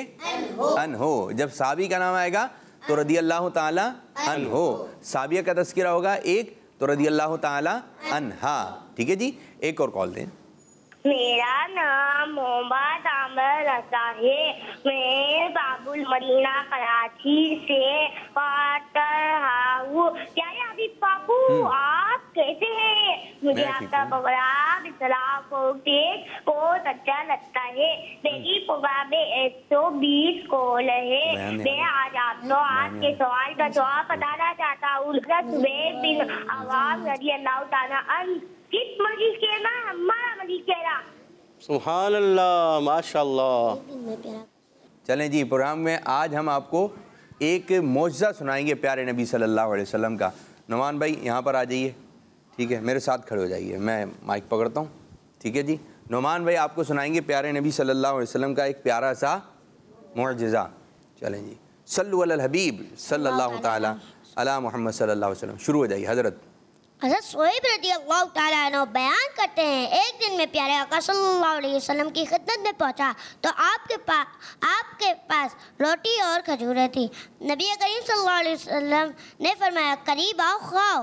अनहो। जब साबी का नाम आएगा तो रदी अल्लाह ताला अनहो, साबिया का तस्करा होगा एक तो रदी अल्लाह ताला अनहा। ठीक है जी, एक और कॉल दें। मेरा नाम मोहम्मद आमिर रज़ा है। मैं बाबुल मदीना कराची से बात कर रहा हूँ। क्या अभी बाबू आप कैसे हैं? मुझे आपका प्रोग्राम इस्लाम बहुत अच्छा लगता है। मेरी प्रोग्राम में 120 कॉल है। मैं आज आपको आज के सवाल का जवाब बताना चाहता हूँ। ज़ुबैर बिन अव्वाम रज़ियल्लाहु ताला अन्हु किस मस्जिद के ना हमारा मस्जिद के ना। सुभान अल्लाह, माशाअल्लाह। चलें जी, प्रोग्राम में आज हम आपको एक मौजज़ा सुनाएंगे प्यारे नबी सल्लल्लाहु अलैहि वसल्लम का। नुमान भाई यहाँ पर आ जाइए, ठीक है, मेरे साथ खड़े हो जाइए, मैं माइक पकड़ता हूँ। ठीक है जी, नुमान भाई आपको सुनाएंगे प्यारे नबी सल्लल्लाहु अलैहि वसल्लम का एक प्यारा सा मौजज़ा। चलें जी, सल्लु अलल हबीब सल्लल्लाहु ताला अला मुहम्मद सल्लल्लाहु अलैहि वसल्लम। शुरू हो जाइए हज़रत। हज़रत शुएब रज़ियल्लाहु ताला अन्हु बयान करते हैं, एक दिन में प्यारे आका सल्लल्लाहु अलैहि वसल्लम की खिदमत में पहुंचा तो आपके पास रोटी और खजूरें थी। नबी करीम सल्लल्लाहु अलैहि वसल्लम ने फरमाया, करीब आओ खाओ।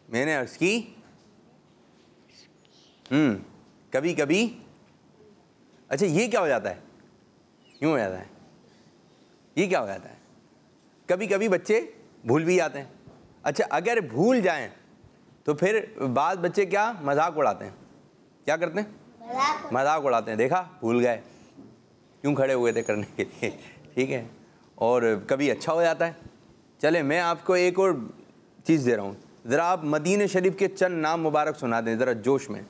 मैंने अर्ज़ की कभी कभी। अच्छा ये क्या हो जाता है? क्यों हो जाता है? ये क्या हो जाता है? कभी कभी बच्चे भूल भी जाते हैं। अच्छा अगर भूल जाएं तो फिर बाद बच्चे क्या मजाक उड़ाते हैं? क्या करते हैं? मजाक उड़ाते हैं। देखा भूल गए, क्यों खड़े हुए थे करने के लिए। ठीक है, और कभी अच्छा हो जाता है। चले मैं आपको एक और चीज़ दे रहा हूँ, ज़रा आप मदीना शरीफ के चंद नाम मुबारक सुना दें ज़रा जोश में।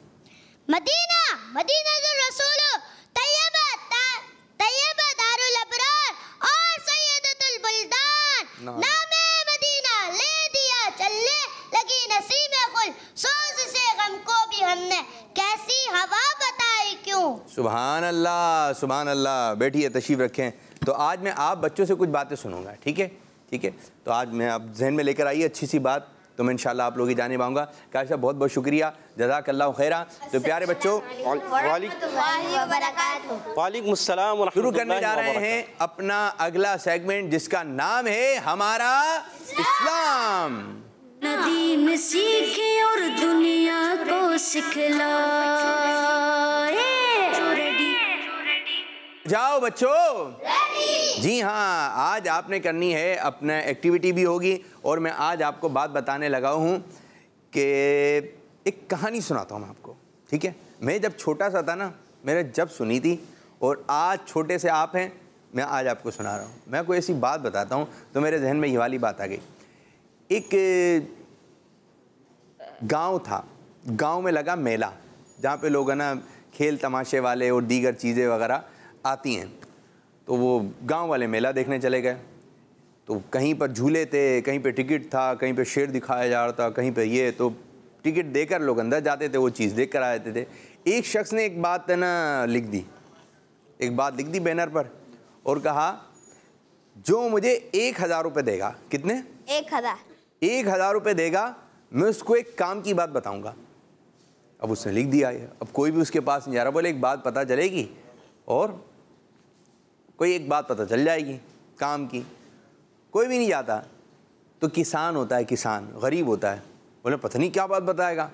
मदीना, मदीना रसूल, तैयबा, तैयबा दारुल अबरार और सैयदतुल बुल्दान। नामे मदीना ले दिया चलने लगी नसीम खुल, सोज से गम को भी हमने कैसी हवा बताई क्यों। सुभान अल्लाह, सुभान अल्लाह। बैठिए, तशरीफ़ रखें। तो आज मैं आप बच्चों से कुछ बातें सुनूंगा, ठीक है? ठीक है, तो आज मैं आप जहन में लेकर आइए अच्छी सी बात, तो मैं इंशाल्लाह आप लोग की जाने पाऊंगा। कायशा बहुत बहुत शुक्रिया, जज़ाकल्लाहु खैरा। तो प्यारे बच्चों, वालेकुम अस्सलाम। शुरू करने जा रहे हैं अपना अगला सेगमेंट जिसका नाम है हमारा इस्लाम। नदी में सीखे और दुनिया को सिखलाए। जाओ बच्चों। जी हाँ, आज आपने करनी है अपना एक्टिविटी भी होगी, और मैं आज आपको बात बताने लगा हूँ कि एक कहानी सुनाता हूँ मैं आपको, ठीक है? मैं जब छोटा सा था ना, मैंने जब सुनी थी, और आज छोटे से आप हैं, मैं आज आपको सुना रहा हूँ। मैं कोई ऐसी बात बताता हूँ तो मेरे जहन में ये वाली बात आ गई। एक गांव था, गांव में लगा मेला, जहाँ पे लोग है ना खेल तमाशे वाले और दीगर चीज़ें वगैरह आती हैं। तो वो गांव वाले मेला देखने चले गए। तो कहीं पर झूले थे, कहीं पे टिकट था, कहीं पे शेर दिखाया जा रहा था, कहीं पे ये। तो टिकट देकर लोग अंदर जाते थे, वो चीज़ देख कर आ जाते थे। एक शख्स ने एक बात ना लिख दी, एक बात लिख दी बैनर पर, और कहा जो मुझे 1000 रुपये देगा। कितने? 1000 रुपये देगा, मैं उसको एक काम की बात बताऊंगा। अब उसने लिख दिया है। अब कोई भी उसके पास नहीं जा रहा, बोले एक बात पता चलेगी और कोई एक बात पता चल जाएगी काम की। कोई भी नहीं जाता। तो किसान होता है, किसान गरीब होता है, बोले पता नहीं क्या बात बताएगा।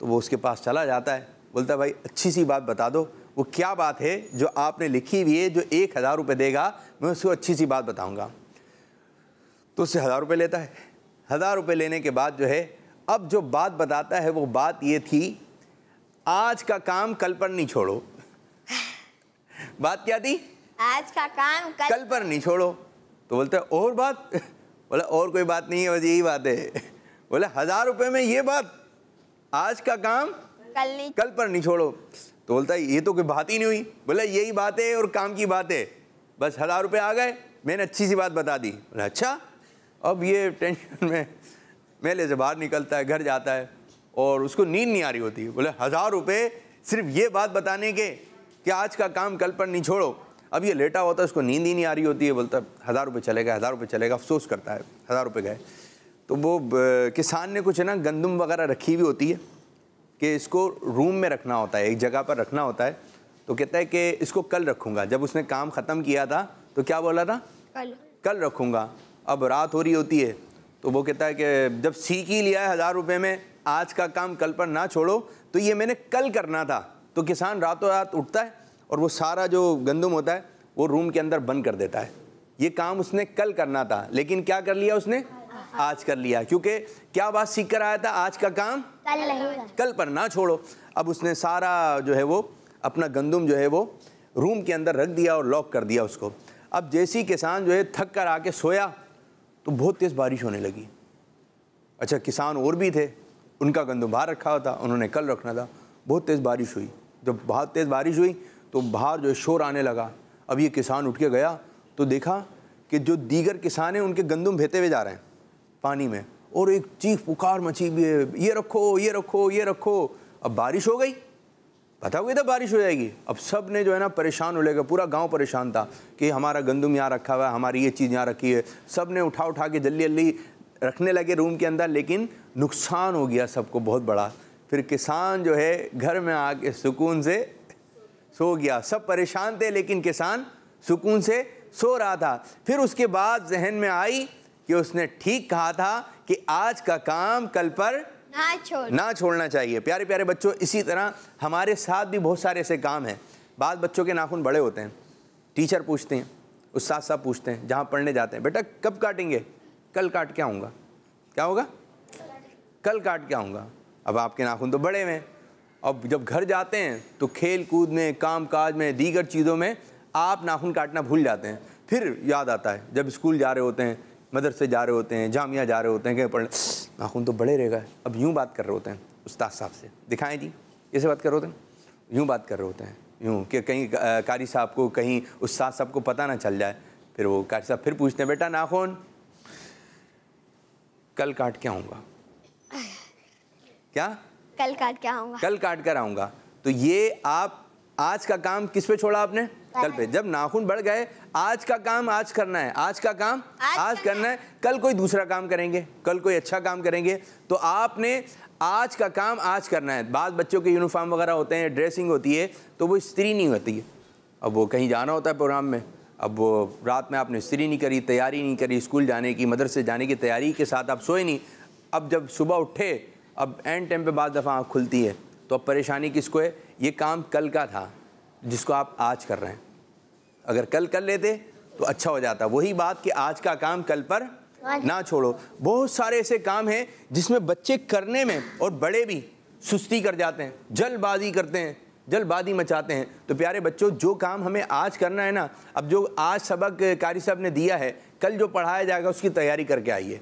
तो वो उसके पास चला जाता है, बोलता है भाई अच्छी सी बात बता दो, वो क्या बात है जो आपने लिखी हुई है, जो 1000 रुपये देगा, मैं उसको अच्छी सी बात बताऊंगा। तो उससे 1000 रुपये लेता है। 1000 रुपये लेने के बाद जो है अब जो बात बताता है वो बात ये थी, आज का काम कल पर नहीं छोड़ो। बात क्या थी? आज का काम कल पर नहीं छोड़ो। तो बोलते और बात? बोला और कोई बात नहीं है, बस यही बात है। बोले 1000 रुपये में ये बात, आज का काम कल पर नहीं छोड़ो। तो बोलता है ये तो कोई बात ही नहीं हुई। बोला यही बात है और काम की बात है, बस 1000 रुपये आ गए, मैंने अच्छी सी बात बता दी। बोला अच्छा। अब ये टेंशन में मेले से बाहर निकलता है, घर जाता है और उसको नींद नहीं आ रही होती। बोले 1000 रुपये सिर्फ ये बात बताने के कि आज का काम कल पर नहीं छोड़ो। अब ये लेटा होता है, उसको नींद ही नहीं आ रही होती है। बोलता 1000 रुपये चलेगा, 1000 रुपये चलेगा, अफसोस करता है 1000 रुपये गए। तो वो किसान ने कुछ है ना गंदम वगैरह रखी हुई होती है कि इसको रूम में रखना होता है, एक जगह पर रखना होता है। तो कहता है कि इसको कल रखूँगा। जब उसने काम ख़त्म किया था तो क्या बोला था? कल रखूँगा। अब रात हो रही होती है तो वो कहता है कि जब सीख ही लिया है 1000 रुपये में आज का काम कल पर ना छोड़ो, तो ये मैंने कल करना था। तो किसान रातों रात उठता है और वो सारा जो गंदम होता है वो रूम के अंदर बंद कर देता है। ये काम उसने कल करना था, लेकिन क्या कर लिया उसने? आज कर लिया। क्योंकि क्या बात सीख कर आया था? आज का काम कल पर ना छोड़ो। अब उसने सारा जो है वो अपना गंदम जो है वो रूम के अंदर रख दिया और लॉक कर दिया उसको। अब जैसे ही किसान जो है थक कर आके सोया तो बहुत तेज़ बारिश होने लगी। अच्छा, किसान और भी थे, उनका गंदम बाहर रखा हुआ था, उन्होंने कल रखना था। बहुत तेज़ बारिश हुई। जब बहुत तेज़ बारिश हुई तो बाहर जो है शोर आने लगा। अब ये किसान उठ के गया तो देखा कि जो दीगर किसान हैं उनके गंदम बहते हुए जा रहे हैं पानी में, और एक चीख पुकार मची भी है, ये रखो, ये रखो, ये रखो। अब बारिश हो गई, पता हुआ था बारिश हो जाएगी। अब सब ने जो है ना परेशान हो गया, पूरा गांव परेशान था कि हमारा गंदम यहाँ रखा हुआ है, हमारी ये चीज़ यहाँ रखी है। सब ने उठा उठा के जल्दी जल्दी रखने लगे रूम के अंदर, लेकिन नुकसान हो गया सबको बहुत बड़ा। फिर किसान जो है घर में आके सुकून से सो गया। सब परेशान थे लेकिन किसान सुकून से सो रहा था। फिर उसके बाद जहन में आई कि उसने ठीक कहा था कि आज का काम कल पर ना छोड़ना चाहिए। प्यारे प्यारे बच्चों, इसी तरह हमारे साथ भी बहुत सारे ऐसे काम हैं। बाद बच्चों के नाखून बड़े होते हैं, टीचर पूछते हैं, उस्ताद साहब पूछते हैं, जहाँ पढ़ने जाते हैं, बेटा कब काटेंगे? कल काट के आऊँगा। क्या होगा? कल काट के आऊँगा। अब आपके नाखून तो बड़े हैं। अब जब घर जाते हैं तो खेल कूद में, काम काज में, दीगर चीज़ों में आप नाखून काटना भूल जाते हैं। फिर याद आता है जब स्कूल जा रहे होते हैं, मदरसे जा रहे होते हैं, जामिया जा रहे होते हैं, कहीं पढ़ने, नाखून तो बड़े रह गए। अब यूँ बात कर रहे होते हैं उस्ताद साहब से, दिखाएं जी कैसे बात कर रहे होते हैं, यूँ बात कर रहे होते हैं, यूँ कि कहीं कारी साहब को, कहीं उस्ताद साहब को पता ना चल जाए। फिर वो कारी साहब फिर पूछते हैं, बेटा नाखून कल काट के आऊँगा। क्या? कल काट के आऊँगा। कल काट कर आऊँगा। तो ये आप आज का काम किस पे छोड़ा आपने? कल पे। जब नाखून बढ़ गए, आज का काम आज करना है, आज का काम आज करना है। कल कोई दूसरा काम करेंगे, कल कोई अच्छा काम करेंगे, तो आपने आज का काम आज करना है। बाद बच्चों के यूनिफॉर्म वगैरह होते हैं, ड्रेसिंग होती है, तो वो इस्त्री नहीं होती है। अब वो कहीं जाना होता है प्रोग्राम में, अब वो रात में आपने इस्त्री नहीं करी, तैयारी नहीं करी, स्कूल जाने की, मदरसे जाने की तैयारी के साथ आप सोए नहीं। अब जब सुबह उठे, अब एंड टाइम पे बाद दफ़ा आँख खुलती है, तो अब परेशानी किसको है? ये काम कल का था जिसको आप आज कर रहे हैं। अगर कल कर लेते तो अच्छा हो जाता। वही बात कि आज का काम कल पर ना छोड़ो। बहुत सारे ऐसे काम हैं जिसमें बच्चे करने में और बड़े भी सुस्ती कर जाते हैं, जल्दबाजी करते हैं, जल्दबाजी मचाते हैं। तो प्यारे बच्चों, जो काम हमें आज करना है ना, अब जो आज सबक कारी साहब ने दिया है, कल जो पढ़ाया जाएगा उसकी तैयारी करके आइए।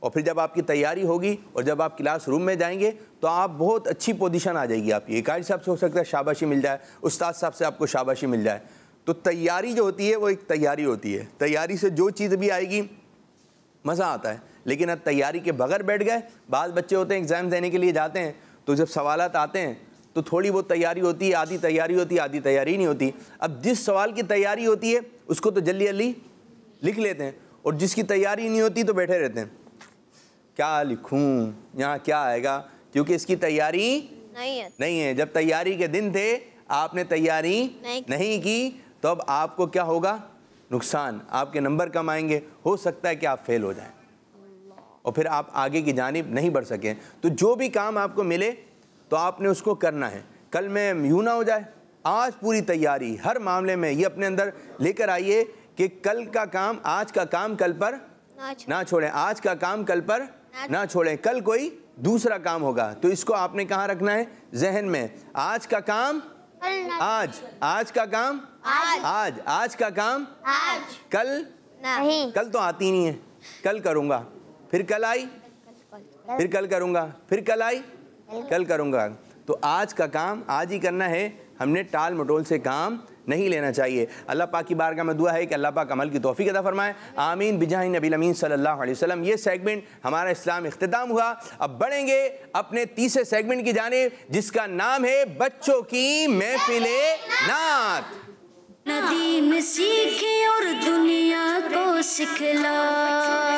और फिर जब आपकी तैयारी होगी और जब आप क्लास रूम में जाएंगे तो आप बहुत अच्छी पोजीशन आ जाएगी आपकी। कारी साहब से हो सकता है शाबाशी मिल जाए, उस्ताद साहब से आपको शाबाशी मिल जाए। तो तैयारी जो होती है वो एक तैयारी होती है। तैयारी से जो चीज़ भी आएगी मज़ा आता है। लेकिन अब तैयारी के बगैर बैठ गए, बाद बच्चे होते हैं एग्ज़ाम देने के लिए जाते हैं, तो जब सवालात आते हैं तो थोड़ी बहुत तैयारी होती है, आधी तैयारी होती है, आधी तैयारी नहीं होती। अब जिस सवाल की तैयारी होती है उसको तो जल्दी जल्दी लिख लेते हैं, और जिसकी तैयारी नहीं होती तो बैठे रहते हैं, क्या लिखूं, यहाँ क्या आएगा, क्योंकि इसकी तैयारी नहीं है। जब तैयारी के दिन थे आपने तैयारी नहीं की, तो अब आपको क्या होगा? नुकसान। आपके नंबर कम आएंगे, हो सकता है कि आप फेल हो जाएं और फिर आप आगे की जानिब नहीं बढ़ सकें। तो जो भी काम आपको मिले तो आपने उसको करना है। कल में यूँ ना हो जाए, आज पूरी तैयारी हर मामले में ये अपने अंदर लेकर आइए कि कल का काम, आज का काम कल पर ना छोड़ें। आज का काम कल पर ना छोड़ें। कल कोई दूसरा काम होगा, तो इसको आपने कहाँ रखना है? जहन में। आज का काम आज, आज का काम आज, आज का काम आज, कल नहीं, कल तो आती नहीं है। कल करूँगा, फिर कल आई, फिर कल करूँगा, फिर कल आई, कल करूँगा। तो आज का काम आज ही करना है। हमने टाल मटोल से काम नहीं लेना चाहिए। अल्लाह पाक की बारगाह में दुआ है कि अल्लाह पाक अमल की तौफीक अता फरमाए। आमीन बिजाहि नबी अमीन सल्लल्लाहु अलैहि वसल्लम। ये सेगमेंट हमारा इस्लाम इख्तिताम हुआ। अब बढ़ेंगे अपने तीसरे सेगमेंट की जानिब, जिसका नाम है बच्चों की महफिले नात। नदीम सीखे और दुनिया को सिखलाए।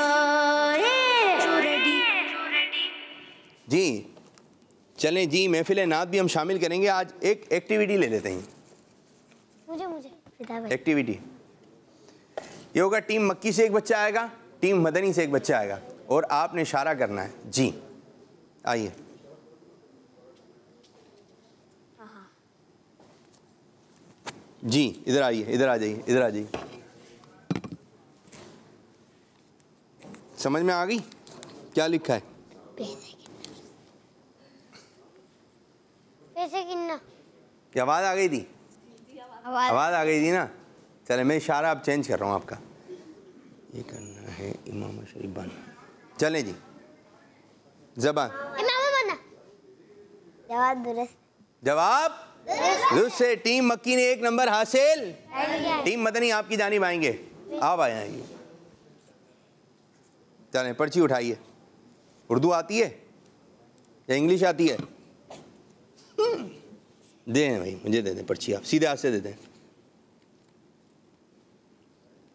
जी चलें जी, महफिले नात भी हम शामिल करेंगे। आज एक एक्टिविटी ले लेते हैं। मुझे एक्टिविटी ये होगा, टीम मक्की से एक बच्चा आएगा, टीम मदनी से एक बच्चा आएगा, और आपने इशारा करना है। जी आइए। जी इधर आइए, इधर आ जाइए, इधर आ जाइए। समझ में आ गई क्या लिखा है? पैसे गिनना। क्या आवाज़ आ गई थी? आवाज़ आ गई थी ना। चले मैं इशारा अब चेंज कर रहा हूँ आपका। ये करना है इमाम शरीफ बन। चलें जी, ज़बान। इमाम बना। जवाब दुरुस्त। जवाब दुरुस्त से टीम मक्की ने एक नंबर हासिल। टीम मदनी आपकी जानिब आएंगे। आप आएंगे। चलें पर्ची उठाइए। उर्दू आती है या इंग्लिश आती है? दें भाई, मुझे दे दें पर्ची। आप सीधे हाथ से दे दें।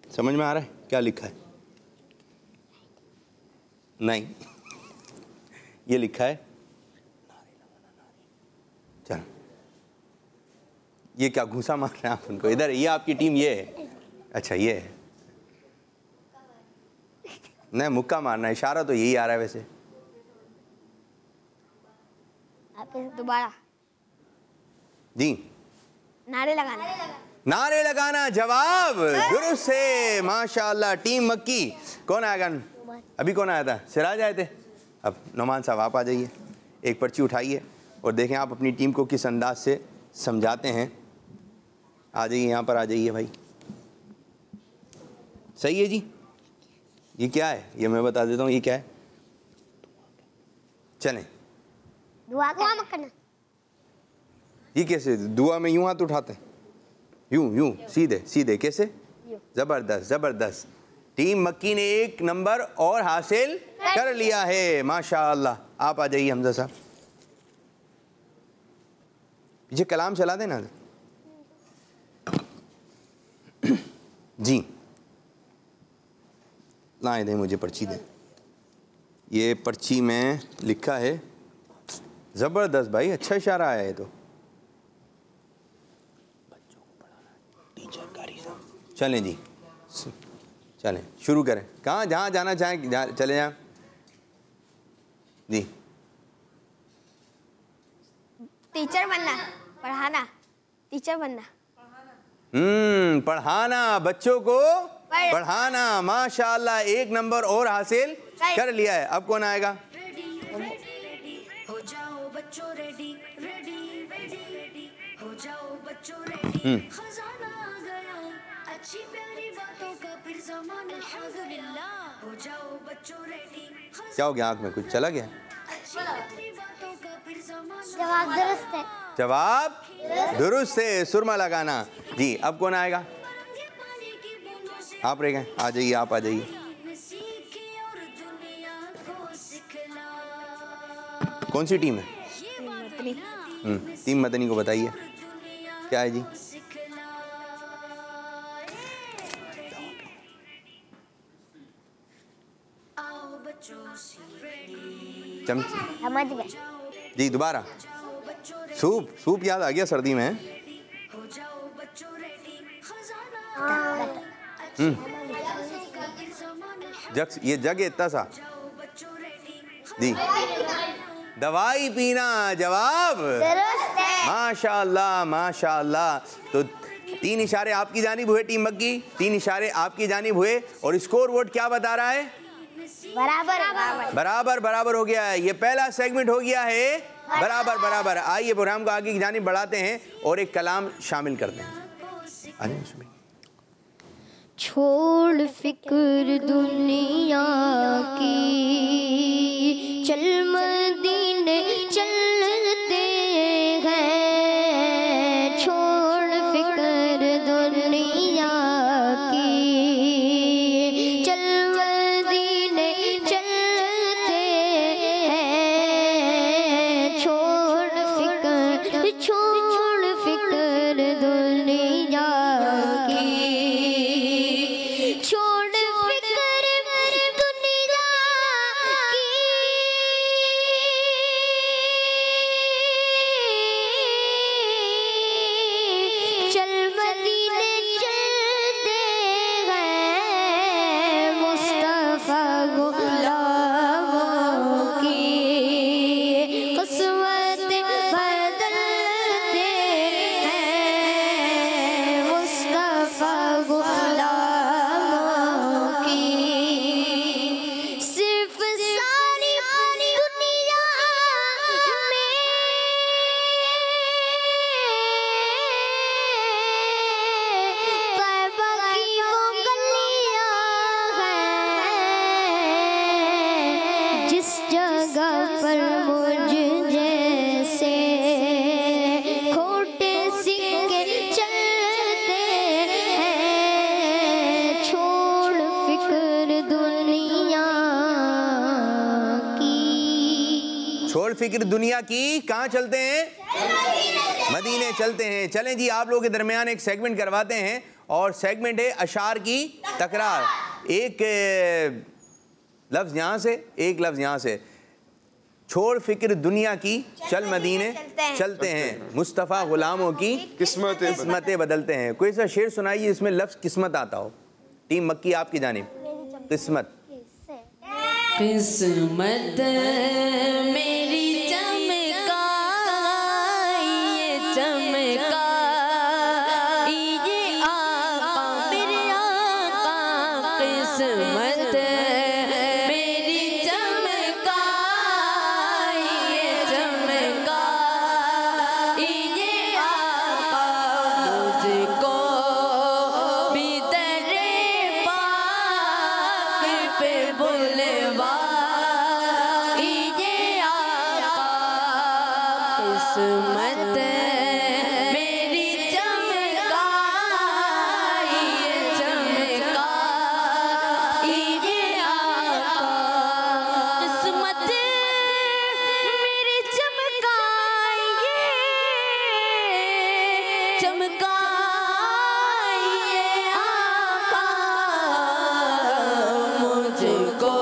समझ में आ रहा है क्या लिखा है? नहीं ये लिखा है चल। ये क्या घूसा मार रहे हैं आप उनको? इधर ये आपकी टीम ये है। अच्छा ये है, नहीं मुक्का मारना। इशारा तो यही आ रहा है वैसे। दोबारा जी नारे लगाना। नारे लगाना जवाब दुरुस्त से। माशाअल्लाह टीम मक्की। कौन आएगा अभी? कौन आया था? सिराज आए थे। अब नौमान साहब आप आ जाइए, एक पर्ची उठाइए और देखें आप अपनी टीम को किस अंदाज से समझाते हैं। आ जाइए, यहाँ पर आ जाइए भाई। सही है जी। ये क्या है? ये मैं बता देता हूँ ये क्या है। चलें दुआ करना। ये कैसे? दुआ में यूं हाथ उठाते हैं? यूं यूं सीधे सीधे कैसे? जबरदस्त जबरदस्त। टीम मक्की ने एक नंबर और हासिल कर लिया है। माशाअल्लाह। आप आ जाइए हमजा साहब। पीछे कलाम चला देना जी। लाए दें मुझे पर्ची दें। ये पर्ची में लिखा है। जबरदस्त भाई, अच्छा इशारा आया है। तो बच्चों को पढ़ाना टीचर कारी साहब। चलें जी, चलें शुरू करें। कहाँ जहाँ जाना चाहें चले जाएं जी। टीचर बनना, पढ़ाना, टीचर बनना। पढ़ाना, बच्चों को पढ़ाना। माशाअल्लाह एक नंबर और हासिल कर लिया है। अब कौन आएगा? हो जाओ बच्चों रेडी रेडी रेडी रेडी हो जाओ बच्चों रेडी। खजाना आ गया अच्छी प्यारी बातों का फिर ज़माना अल्हम्दुलिल्लाह। हो जाओ बच्चों रेडी। क्या हो गया? आँख में कुछ चला गया? अच्छी प्यारी बातों का फिर ज़माना। जवाब दुरुस्त है। जवाब दुरुस्त से। सुरमा लगाना जी। अब कौन आएगा? आप रह गए। आ जाइए, आप आ जाइए। कौन सी टीम है? टीम मदनी को बताइए क्या है जी? समझ गए जी। दोबारा सूप। सूप याद आ गया सर्दी में। जग, ये जग है इतना सा जी। दवाई पीना। जवाब माशाअल्लाह माशाअल्लाह। तो 3 इशारे आपकी जानिब हुए टीम मक्की, 3 इशारे आपकी जानिब हुए और स्कोर बोर्ड क्या बता रहा है? बराबर बराबर हो गया है। ये पहला सेगमेंट हो गया है बराबर बराबर। आइए प्रोग्राम को आगे की जानिब बढ़ाते हैं और एक कलाम शामिल करते हैं। छोड़ फिक्र दुनिया की, चल मदीने चलते हैं। छोड़ फिक्र दुनिया की, चल मदीने चलते हैं। छोड़ फिक्र दुनिया की, छोड़ फिक्र दुनिया की। चल मदीने चलते हैं। मुस्तफा गुलामों की किस्मत बदलते हैं। मुस्तफा गुलामों की सिर्फ सारी दुनिया में तौबा की वो गलियां हैं, जिस जगह पर मुझ जैसे खोटे सिक्के चलते हैं। छोड़ फिक्र दुनिया की। छोड़ फिक्र दुनिया की, कहाँ चलते हैं? मदीने चलते हैं। चलें जी, आप लोगों के दरमियान एक सेगमेंट करवाते हैं और सेगमेंट है अशार की तकरार। एक लफ्ज़ यहाँ से, एक लफ्ज़ यहाँ से। छोड़ फिक्र दुनिया की, चल मदीने चलते हैं। मुस्तफ़ा गुलामों की किस्मतें बदलते हैं। कोई सा शेर सुनाइए जिसमें लफ्ज़ किस्मत आता हो। टीम मक्की आपकी जानिब। किस्मत। किस्मत मेरी चमकाई, ये चमकाई ये आका मेरे आका। किस्मत मेरी चमकाई, ये चमकाई ये आका। मुझको भी तेरे पाक पे बुलवा ये आका। किस्मत मेरी चमकाई, ये चमकाई ये आका। किस्मत मेरी चमकाई, ये चमकाई ये आका। मुझको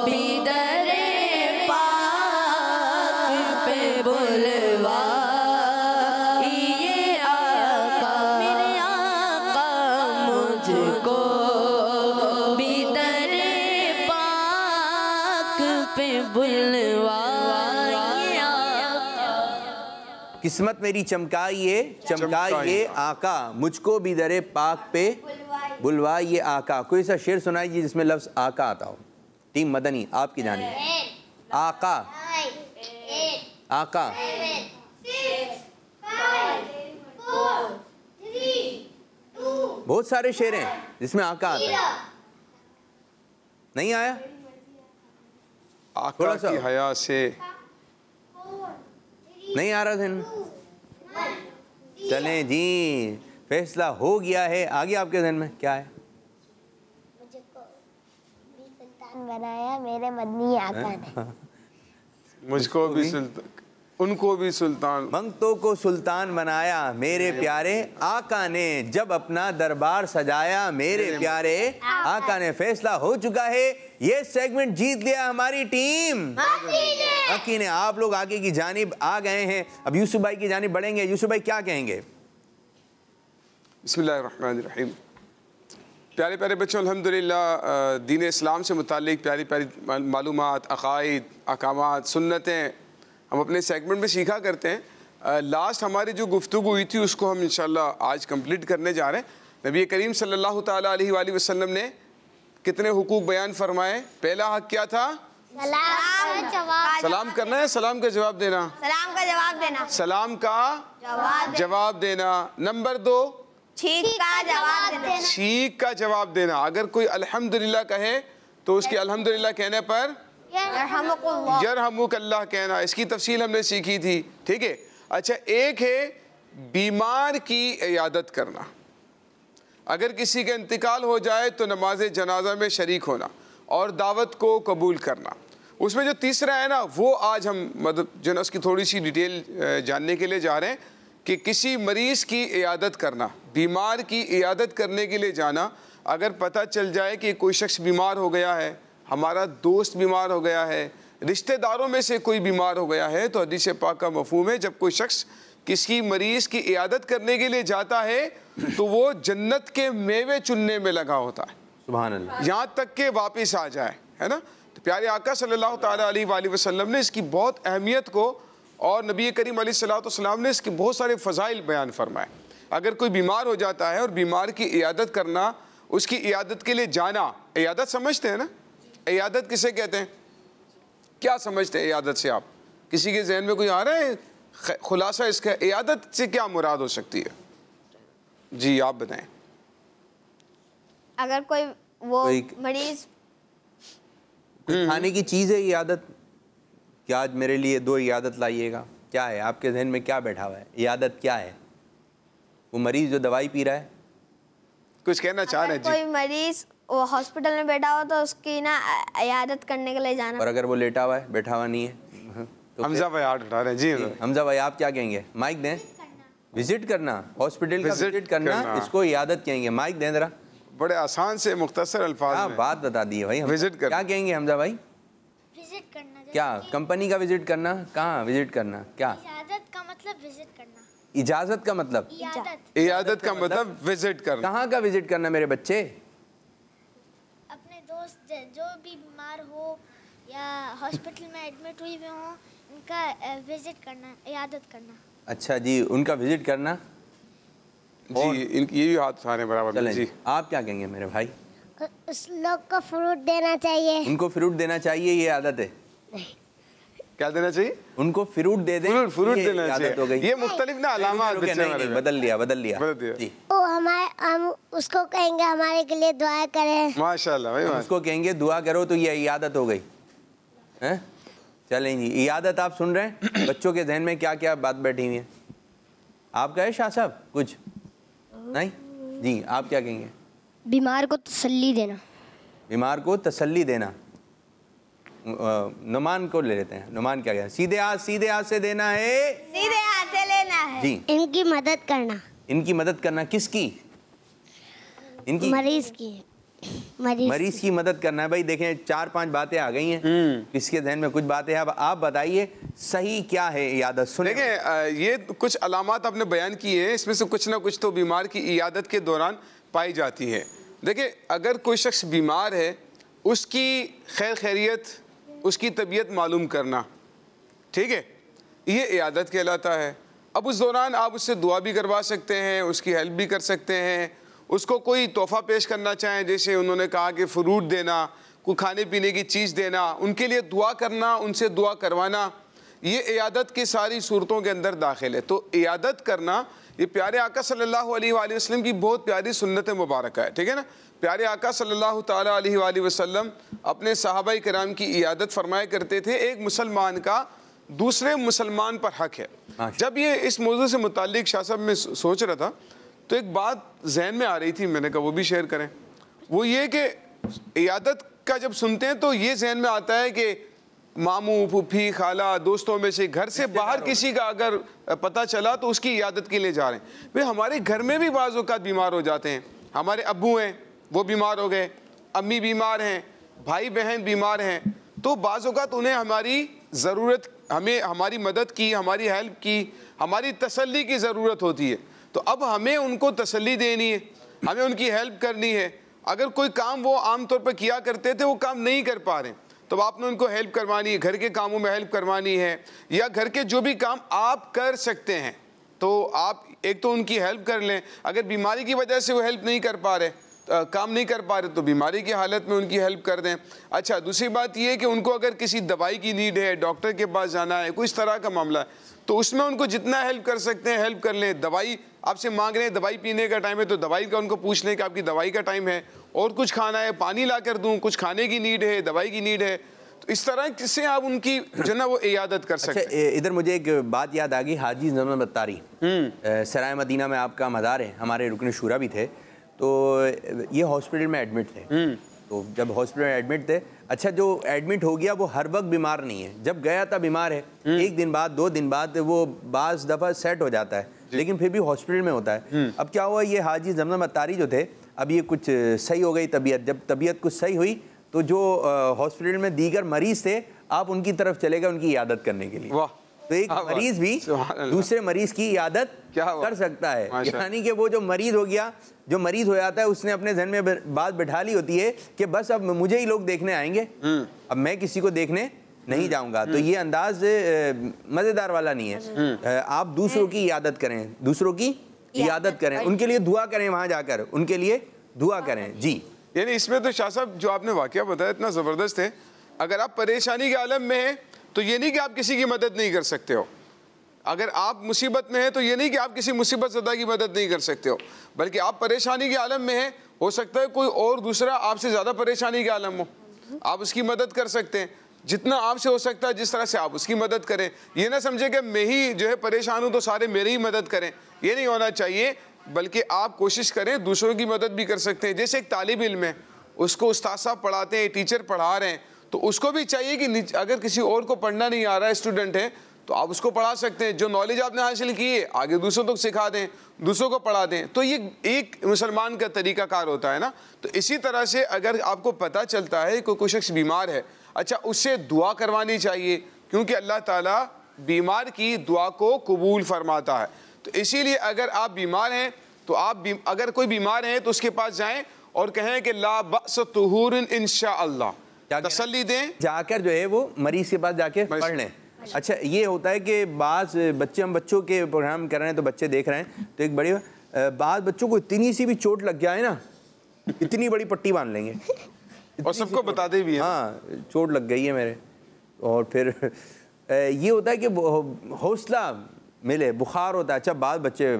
भी दरे पाक पे बुलवा ये आका मेरे आका। मुझको भी दरे पाक पे बुलवा ये आका। किस्मत मेरी चमकाइए चमकाइए आका, मुझको भी दरे पाक पे बुलवाइए आका। कोई सा शेर सुनाइए जिसमें लफ्ज़ आका आता हो। टीम मदनी आपकी जानिब। आका आका। बहुत सारे शेर हैं जिसमें आका आता है। नहीं आया? आका की हया से नहीं आ रहा ध्यान। चलें जी, फैसला हो गया है। आगे आपके ध्यान में क्या है? मुझको भी सुल्तान बनाया मेरे मदनी आका ने। मुझको भी सुल्तान, उनको भी सुल्तान, मंगतों को सुल्तान बनाया मेरे प्यारे आका ने। जब अपना दरबार सजाया मेरे प्यारे आका ने। फैसला हो चुका है, ये सेगमेंट जीत लिया हमारी टीम मक्की ने। आप लोग आगे की जानिब आ गए हैं। अब यूसुफ भाई की जानिब बढ़ेंगे। यूसुफ भाई क्या कहेंगे? बिस्मिल्लाहिर्रहमानिर्रहीम। प्यारे प्यारे बच्चों, अल्हम्दुलिल्लाह दीन इस्लाम से मुतालिक प्यारी प्यारी मालूमात, अक़ाइद, अहकामात, सुन्नतें हम अपने सेगमेंट में सीखा करते हैं। लास्ट हमारी जो गुफ्तगू हुई थी उसको हम इंशाल्लाह आज कंप्लीट करने जा रहे हैं। नबी करीम सल्लल्लाहु ताला अलैहि वसल्लम ने कितने हुकूक बयान फरमाए? पहला हक क्या था? सलाम करना है, सलाम का जवाब देना, सलाम का जवाब देना, सलाम का जवाब देना। नंबर 2, छींक का जवाब देना, छींक का जवाब देना। अगर कोई अल्हम्दुलिल्लाह कहे तो उसके अल्हम्दुलिल्लाह कहने पर यरहमुकल्लाह कहना। इसकी तफसील हमने सीखी थी, ठीक है। अच्छा, एक है बीमार की इयादत करना। अगर किसी का इंतकाल हो जाए तो नमाज जनाजा में शरीक होना और दावत को कबूल करना। उसमें जो तीसरा है ना, वो आज हम मतलब जो ना उसकी थोड़ी सी डिटेल जानने के लिए जा रहे हैं कि किसी मरीज़ की इयादत करना, बीमार की इयादत करने के लिए जाना। अगर पता चल जाए कि कोई शख्स बीमार हो गया है, हमारा दोस्त बीमार हो गया है, रिश्तेदारों में से कोई बीमार हो गया है, तो हदीस पाक का मफहूम है जब कोई शख्स किसी मरीज़ की इयादत करने के लिए जाता है तो वो जन्नत के मेवे चुनने में लगा होता है, सुभान अल्लाह, यहाँ तक के वापस आ जाए, है ना। तो प्यारे आका सल्लल्लाहु ताला अलैहि वसल्लम ने इसकी बहुत अहमियत को और नबी करीम अलैहिस्सलाम ने इसके बहुत सारे फ़ज़ाइल बयान फरमाए। अगर कोई बीमार हो जाता है और बीमार की इयादत करना, उसकी इयादत के लिए जाना, इयादत समझते हैं ना? इयादत किसे कहते हैं? क्या समझते हैं इयादत से आप? किसी के जहन में कोई आ रहा है खुलासा इसका? इयादत से क्या मुराद हो सकती है? जी आप बताएं। अगर कोई मरीज खाने की चीज़ है इयादत, क्या आज मेरे लिए 2 इयादत लाइएगा, क्या है आपके जहन में? क्या बैठा हुआ है? इयादत क्या है? वो मरीज़ जो दवाई पी रहा है, कुछ कहना चाह रहे हैं? कोई मरीज वो हॉस्पिटल में बैठा हो तो उसकी ना इयादत करने के लिए जाना। और अगर वो लेटा हुआ है, बैठा हुआ नहीं है, तो हमजा भाई हाथ उठा रहे हैं। जी हमजा भाई, आप क्या कहेंगे? माइक दें। विजिट करना, हॉस्पिटल का विजिट करना, इसको इयादत कहेंगे। माइक दें जरा। बड़े आसान से मुख्तसर अल्फाज में बात बता दी है भाई। विजिट करना क्या कहेंगे हमजा भाई? विजिट करना। क्या कंपनी का विजिट करना? कहाँ विजिट करना? क्या इजाजत का मतलब विजिट करना? इजाजत का मतलब? इयादत का मतलब विजिट करना। कहाँ का विजिट करना मेरे बच्चे? अपने दोस्त जो भी बीमार हो या हॉस्पिटल में एडमिट हुए हो, उनका विजिट करना, इयादत करना। अच्छा जी, उनका विजिट करना जी। ये भी हाथ उठाने बराबर में। जी आप क्या कहेंगे मेरे भाई? उस लोग को फ्रूट देना चाहिए। उनको फ्रूट देना चाहिए, ये आदत है। क्या देना चाहिए? उनको फ्रूट दे दें, फ्रूट देना आदत हो गई। ये मुख्तलिफ ना अलामात बदल लिया जी। हम उसको कहेंगे हमारे के लिए दुआ करें। माशाल्लाह भाई, उसको कहेंगे दुआ करो, तो ये इयादत हो गई है। चलें जी, इयादत आप सुन रहे हैं, बच्चों के जहन में क्या क्या बात बैठी हुई है? आपका है शाह साहब कुछ? नहीं जी, आप क्या कहेंगे? बीमार को तसल्ली देना। बीमार को तसल्ली देना। नुमान को ले लेते हैं। नुमान क्या कहते हैं? सीधे हाथ से देना है, सीधे हाथ से लेना है जी। इनकी मदद करना। इनकी मदद करना, किसकी? इनकी मरीज की। मरीज की मदद करना है। भाई देखें, 4-5 बातें आ गई हैं, किसके जहन में कुछ बातें। अब आप बताइए सही क्या है इयादत? सुने, देखें ये कुछ अलामात आपने बयान की है, इसमें से कुछ ना कुछ तो बीमार की इयादत के दौरान पाई जाती है। देखिए, अगर कोई शख्स बीमार है, उसकी खैर खैरियत, उसकी तबीयत मालूम करना, ठीक है, ये इयादत कहलाता है। अब उस दौरान आप उससे दुआ भी करवा सकते हैं, उसकी हेल्प भी कर सकते हैं, उसको कोई तोहफ़ा पेश करना चाहें, जैसे उन्होंने कहा कि फ्रूट देना, कोई खाने पीने की चीज़ देना, उनके लिए दुआ करना, उनसे दुआ करवाना, ये इयादत की सारी सूरतों के अंदर दाखिल है। तो इयादत करना ये प्यारे आका सल्लल्लाहु अलैहि वसल्लम की बहुत प्यारी सुन्नत मुबारक है, ठीक है ना। प्यारे आका सल्लल्लाहु ताला अलैहि वसल्लम अपने सहाबाए किराम की इयादत फरमाया करते थे। एक मुसलमान का दूसरे मुसलमान पर हक है। जब ये इस मौजू से मुताल्लिक शाह साहब में सोच रहा था तो एक बात जहन में आ रही थी, मैंने कहा वो भी शेयर करें। वो ये कि इयादत का जब सुनते हैं तो ये जहन में आता है कि मामू, फूफी, खाला, दोस्तों में से घर से बाहर किसी का अगर पता चला तो उसकी इयादत के लिए जा रहे हैं। भाई हमारे घर में भी बाज़ औक़ात बीमार हो जाते हैं। हमारे अब्बू हैं, वो बीमार हो गए, अम्मी बीमार हैं, भाई बहन बीमार हैं, तो बाज़ औक़ात उन्हें हमारी ज़रूरत, हमें हमारी मदद की, हमारी हेल्प की, हमारी तसल्ली की ज़रूरत होती है। तो अब हमें उनको तसल्ली देनी है, हमें उनकी हेल्प करनी है। अगर कोई काम वो आम तौर पर किया करते थे वो काम नहीं कर पा रहे, तो आपने उनको हेल्प करवानी है, घर के कामों में हेल्प करवानी है, या घर के जो भी काम आप कर सकते हैं तो आप एक तो उनकी हेल्प कर लें। अगर बीमारी की वजह से वो हेल्प नहीं कर पा रहे, काम नहीं कर पा रहे, तो बीमारी की हालत में उनकी हेल्प कर दें। अच्छा, दूसरी बात ये है कि उनको अगर किसी दवाई की नीड है, डॉक्टर के पास जाना है, कोई इस तरह का मामला है, तो उसमें उनको जितना हेल्प कर सकते हैं हेल्प कर लें। दवाई आपसे मांग रहे हैं, दवाई पीने का टाइम है तो दवाई का उनको पूछ लें कि आपकी दवाई का टाइम है, और कुछ खाना है पानी ला कर दूँ, कुछ खाने की नीड है, दवाई की नीड है, तो इस तरह से आप उनकी जो ना वो इयादत कर सकते हैं। इधर मुझे एक बात याद आ गई, हाजी ज़मज़म अत्तारी सराय मदीना में आपका मदार है, हमारे रुकन शूरा भी थे, तो ये हॉस्पिटल में एडमिट थे। तो जब हॉस्पिटल में एडमिट थे, अच्छा जो एडमिट हो गया वो हर वक्त बीमार नहीं है, जब गया था बीमार है, एक दिन बाद 2 दिन बाद वो बाज़ दफ़ा सेट हो जाता है, लेकिन फिर भी हॉस्पिटल में होता है। अब क्या हुआ, ये हाजी ज़मज़म अत्तारी जो थे, अब ये कुछ सही हो गई तबीयत, जब तबीयत कुछ सही हुई तो जो हॉस्पिटल में दीगर मरीज़ थे, आप उनकी तरफ चले गए उनकी इयादत करने के लिए। तो एक मरीज़ भी दूसरे मरीज़ की इयादत कर सकता है, यानी कि वो जो मरीज़ हो गया, जो मरीज़ हो जाता है, उसने अपने जहन में बात बैठा ली होती है कि बस अब मुझे ही लोग देखने आएंगे, अब मैं किसी को देखने नहीं जाऊंगा। तो ये अंदाज मज़ेदार वाला नहीं है। आप दूसरों की इयादत करें, दूसरों की इयादत करें, उनके लिए दुआ करें, वहाँ जाकर उनके लिए दुआ करें। जी, यानी इसमें तो शाह साहब जो आपने वाकया बताया इतना ज़बरदस्त है। अगर आप परेशानी के आलम में हैं तो ये नहीं कि आप किसी की मदद नहीं कर सकते हो, अगर आप मुसीबत में हैं तो ये नहीं कि आप किसी मुसीबत ज़दा की मदद नहीं कर सकते हो, बल्कि आप परेशानी के आलम में हैं, हो सकता है कोई और दूसरा आपसे ज़्यादा परेशानी के आलम हो, आप उसकी मदद कर सकते हैं। जितना आपसे हो सकता है जिस तरह से आप उसकी मदद करें। ये ना समझे कि मैं ही जो है परेशान हूँ तो सारे मेरी ही मदद करें, ये नहीं होना चाहिए, बल्कि आप कोशिश करें दूसरों की मदद भी कर सकते हैं। जैसे एक तालिब इल्म है, उसको उस्ताद साहब पढ़ाते हैं, टीचर पढ़ा रहे हैं, तो उसको भी चाहिए कि अगर किसी और को पढ़ना नहीं आ रहा है, स्टूडेंट है, तो आप उसको पढ़ा सकते हैं। जो नॉलेज आपने हासिल की है आगे दूसरों को सिखा दें, दूसरों को पढ़ा दें, तो ये एक मुसलमान का तरीक़ाकार होता है ना। तो इसी तरह से अगर आपको पता चलता है कोई शख्स बीमार है, अच्छा उससे दुआ करवानी चाहिए, क्योंकि अल्लाह ताला बीमार की दुआ को कबूल फरमाता है। तो इसीलिए अगर आप बीमार हैं तो आप अगर कोई बीमार है तो उसके पास जाएं और कहें कि ला बअस तुहूरुन इंशाअल्लाह, तसल्ली दें, जाकर जो है वो मरीज के पास जाके पढ़ लें। अच्छा, ये होता है कि बाज़ बच्चे, हम बच्चों के प्रोग्राम कर रहे हैं तो बच्चे देख रहे हैं, तो एक बड़ी बाज़ बच्चों को इतनी सी भी चोट लग जाए ना, इतनी बड़ी पट्टी बांध लेंगे और सबको बताते भी हैं, हाँ चोट लग गई है मेरे। और फिर ये होता है कि हौसला मिले, बुखार होता है। अच्छा, बाद बच्चे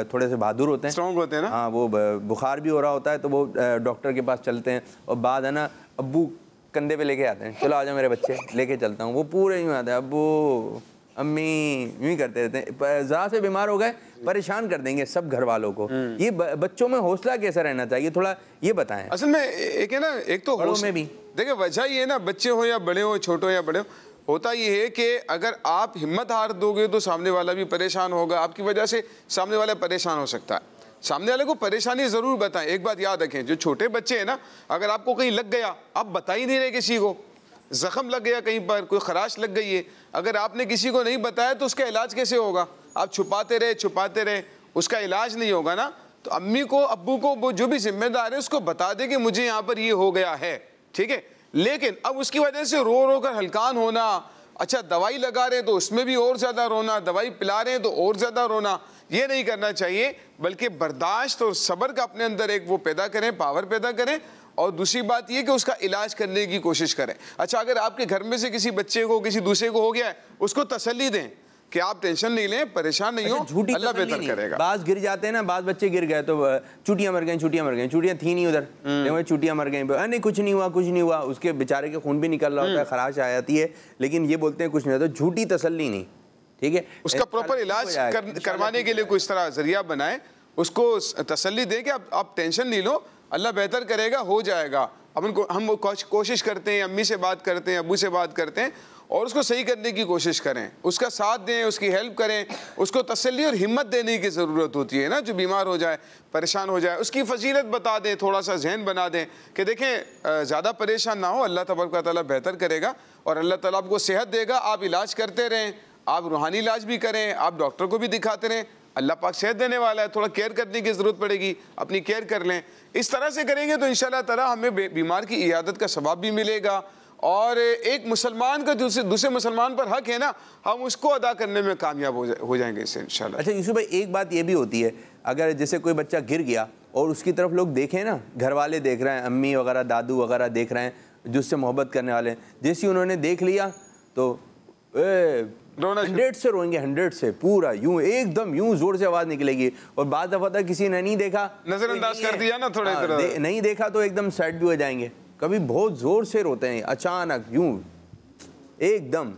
थोड़े से बहादुर होते हैं, स्ट्रॉन्ग होते हैं ना, हाँ, वो बुखार भी हो रहा होता है तो वो डॉक्टर के पास चलते हैं, और बाद है ना अब्बू कंधे पे लेके आते हैं, चलो आ जाओ मेरे बच्चे, लेके चलता हूँ, वो पूरे यूँ आते हैं, अब्बू अम्मी यूँ ही करते रहते हैं। ज़रा से बीमार हो गए परेशान कर देंगे सब घर वालों को। ये बच्चों में हौसला कैसा रहना चाहिए, थोड़ा ये बताएं। असल में एक है ना, एक तो बड़ों में भी देखिए वजह ये है ना, बच्चे हो या बड़े हो, छोटे हो या बड़े हो, होता ये है कि अगर आप हिम्मत हार दोगे तो सामने वाला भी परेशान होगा, आपकी वजह से सामने वाला परेशान हो सकता है। सामने वाले को परेशानी ज़रूर बताएं। एक बात याद रखें, जो छोटे बच्चे हैं ना, अगर आपको कहीं लग गया, आप बता ही नहीं रहे किसी को, ज़ख़म लग गया कहीं पर, कोई खराश लग गई है, अगर आपने किसी को नहीं बताया तो उसका इलाज कैसे होगा? आप छुपाते रहे, उसका इलाज नहीं होगा ना। तो अम्मी को, अब्बू को, वो जो भी जिम्मेदार है उसको बता दे कि मुझे यहाँ पर ये हो गया है, ठीक है। लेकिन अब उसकी वजह से रो रो कर हलकान होना, अच्छा दवाई लगा रहे हैं तो उसमें भी और ज़्यादा रोना, दवाई पिला रहे हैं तो और ज़्यादा रोना, ये नहीं करना चाहिए, बल्कि बर्दाश्त और सब्र का अपने अंदर एक वो पैदा करें, पावर पैदा करें। और दूसरी बात ये कि उसका इलाज करने की कोशिश करें। अच्छा, अगर आपके घर में से किसी बच्चे को, किसी दूसरे को हो गया है, उसको तसल्ली दें कि आप टेंशन नहीं लें, परेशान नहीं हो, अल्लाह बेहतर करेगा। बाज़ गिर जाते हैं ना, बाज़ बच्चे गिर गए तो चुटियाँ मर गई, चुटियाँ थी नहीं उधर, चुटियाँ मर गई, नहीं कुछ नहीं हुआ, उसके बेचारे के खून भी निकल रहा होता है, खराश आ जाती है, लेकिन ये बोलते हैं कुछ नहीं होता। झूठी तसल्ली नहीं, ठीक है। उसका प्रॉपर इलाज करवाने के लिए कोई इस तरह जरिया बनाए, उसको तसल्ली दे कि आप टेंशन नहीं लो, अल्लाह बेहतर करेगा, हो जाएगा। अब उनको हम कोशिश करते हैं, अम्मी से बात करते हैं, अब्बू से बात करते हैं और उसको सही करने की कोशिश करें, उसका साथ दें, उसकी हेल्प करें, उसको तसल्ली और हिम्मत देने की ज़रूरत होती है ना। जो बीमार हो जाए, परेशान हो जाए, उसकी फजीलत बता दें, थोड़ा सा जहन बना दें कि देखें ज़्यादा परेशान ना हो, अल्लाह तबारक व तआला बेहतर करेगा और अल्लाह ताला आपको सेहत देगा। आप इलाज करते रहें, आप रूहानी इलाज भी करें, आप डॉक्टर को भी दिखाते रहें, अल्लाह पाक सेहत देने वाला है। थोड़ा केयर करने की ज़रूरत पड़ेगी, अपनी केयर कर लें। इस तरह से करेंगे तो इंशाअल्लाह ताला हमें बीमार की इयादत का सवाब भी मिलेगा और एक मुसलमान का दूसरे मुसलमान पर हक है ना, हम उसको अदा करने में कामयाब हो जाएंगे इससे इंशाल्लाह। अच्छा यूसुफ भाई, एक बात ये भी होती है, अगर जैसे कोई बच्चा गिर गया और उसकी तरफ लोग देखें ना, घर वाले देख रहे हैं, अम्मी वगैरह दादू वगैरह देख रहे हैं जो उससे मोहब्बत करने वाले हैं, जैसे उन्होंने देख लिया तो 100 से रोएंगे, 100 से पूरा यूं एकदम यूं जोर से आवाज़ निकलेगी। और बाद दफा किसी ने नहीं देखा, नजरअंदाज कर दिया ना थोड़े तरह, नहीं देखा तो एकदम साइड भी हो जाएंगे। कभी बहुत जोर से रोते हैं, अचानक यूं एकदम,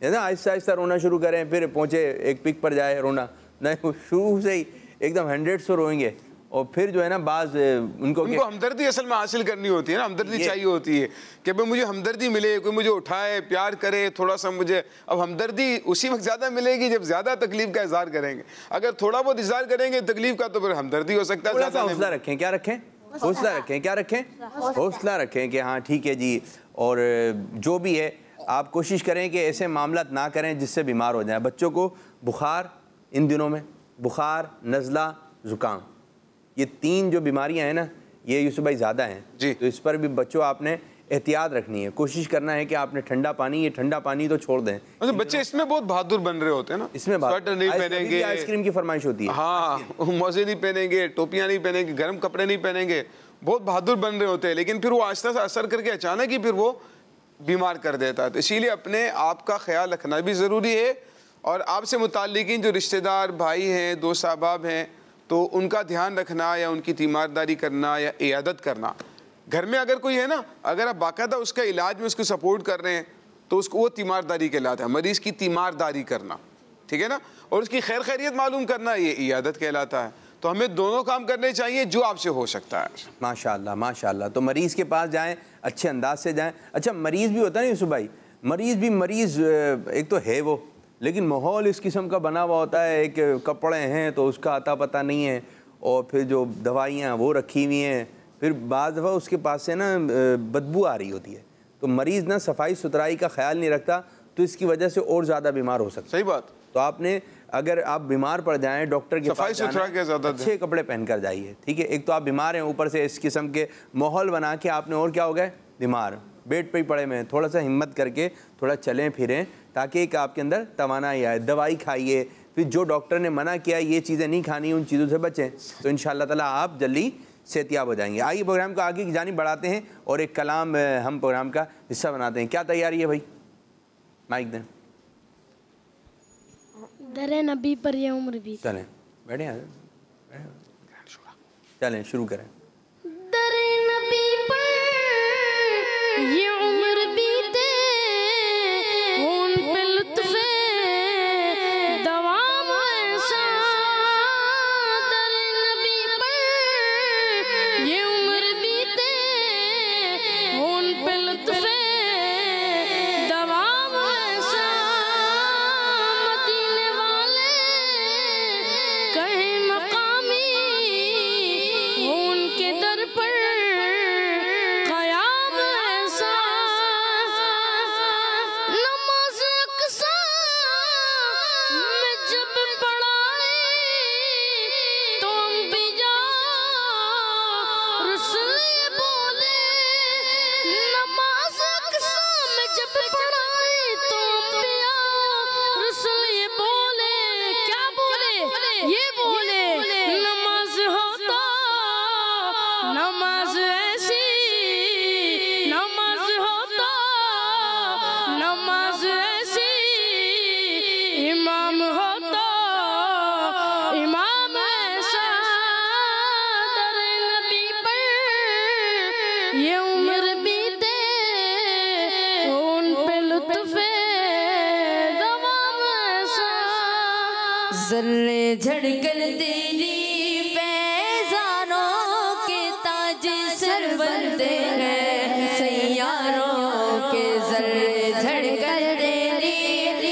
है ना, आहिस्ता आहिस्ता रोना शुरू करें, फिर पहुंचे एक पिक पर जाए रोना, नहीं शुरू से ही एकदम 100 से रोएंगे। और फिर जो है ना बाज उनको हमदर्दी असल में हासिल करनी होती है ना, हमदर्दी चाहिए होती है कि भाई मुझे हमदर्दी मिले, कोई मुझे उठाए, प्यार करे थोड़ा सा मुझे। अब हमदर्दी उसी वक्त ज़्यादा मिलेगी जब ज़्यादा तकलीफ का इजहार करेंगे। अगर थोड़ा बहुत इजहार करेंगे तकलीफ का तो फिर हमदर्दी हो सकता है। हौसला रखें, क्या रखें, हौसला रखें, क्या रखें, हौसला रखें कि हाँ ठीक है जी। और जो भी है आप कोशिश करें कि ऐसे मामला ना करें जिससे बीमार हो जाए। बच्चों को बुखार, इन दिनों में बुखार, नज़ला, ज़ुकाम, ये 3 जो बीमारियां हैं ना, ये यूसुफ भाई ज़्यादा हैं जी। तो इस पर भी बच्चों आपने एहतियात रखनी है, कोशिश करना है कि आपने ठंडा पानी, ये ठंडा पानी तो छोड़ दें। मतलब बच्चे इसमें बहुत बहादुर बन रहे होते हैं ना, इसमें स्वेटर नहीं पहनेंगे, आइसक्रीम की फरमाइश होती है, हाँ मोजे नहीं पहनेंगे, टोपियाँ नहीं पहनेंगे, गर्म कपड़े नहीं पहनेंगे, बहुत बहादुर बन रहे होते हैं। लेकिन फिर वो आहिस्ता से असर करके अचानक ही फिर वो बीमार कर देता है। तो इसीलिए अपने आप का ख्याल रखना भी ज़रूरी है। और आपसे मुताल्लिकीन जो रिश्तेदार भाई हैं, दोस्त अहबाब हैं, तो उनका ध्यान रखना या उनकी तीमारदारी करना या इयादत करना। घर में अगर कोई है ना, अगर आप बाकायदा उसका इलाज में उसको सपोर्ट कर रहे हैं तो उसको वो तीमारदारी कहलाता है, मरीज़ की तीमारदारी करना, ठीक है ना। और उसकी खैर खैरियत मालूम करना ये इयादत कहलाता है। तो हमें दोनों काम करने चाहिए जो आपसे हो सकता है। माशाअल्लाह माशाअल्लाह। तो मरीज़ के पास जाएं, अच्छे अंदाज से जाएं। अच्छा मरीज़ भी होता है ना यूसुफ भाई, मरीज़ एक तो है वो, लेकिन माहौल इस किस्म का बना हुआ होता है, एक कपड़े हैं तो उसका अता पता नहीं है, और फिर जो दवाइयाँ वो रखी हुई हैं, फिर बाद दफ़ा उसके पास से ना बदबू आ रही होती है। तो मरीज़ ना सफाई सुथराई का ख्याल नहीं रखता, तो इसकी वजह से और ज़्यादा बीमार हो सकता है। सही बात। तो आपने अगर आप बीमार पड़ जाएं, डॉक्टर के पास जाना, अच्छे कपड़े पहनकर जाइए, ठीक है। एक तो आप बीमार हैं, ऊपर से इस किस्म के माहौल बना के आपने और क्या हो गए, बीमार, बेड पे ही पड़े में। थोड़ा सा हिम्मत करके थोड़ा चलें फिरें ताकि एक आपके अंदर तवानाई आए। दवाई खाइए, फिर जो डॉक्टर ने मना किया ये चीज़ें नहीं खानी, उन चीज़ों से बचें, तो इंशाअल्लाह ताला आप जल्दी सेहतियाब हो जाएंगे। आइए प्रोग्राम को आगे की जानिब बढ़ाते हैं और एक कलाम हम प्रोग्राम का हिस्सा बनाते हैं। क्या तैयारी है भाई, माइक दें। दरे नबी पर ये उम्र भी। चलें बैठे, चलें शुरू करें। दरे नबी पर ये उम्र बीते, उन पे लुत्फ़े दवाम ऐसा। दरे नबी पर ये उम्र बीते, उन पे लुत्फ़े दवाम ऐसा। मदीने वाले कहे मकामी, उनके दर पर क़याम ऐसा। नमाज़ अक़सा में जब पढ़ाए तो अंबिया रसूल बोले। नमाज़ अक़सा में जब पढ़ाए तो अंबिया रसूल बोले। क्या बोले? ये बोले नमाज होता नमाज ऐसी, नमाज होता नमाज ऐसी, इमाम होता इमाम ऐसा। दरे नबी पर ये उम्र बीते, उन पे लुत्फ़े दवाम ऐसा। ज़र्रे झड़कर तेरी पैज़ानों के ताज सर बनते हैं सैयारों के। ज़र्रे झड़कर तेरी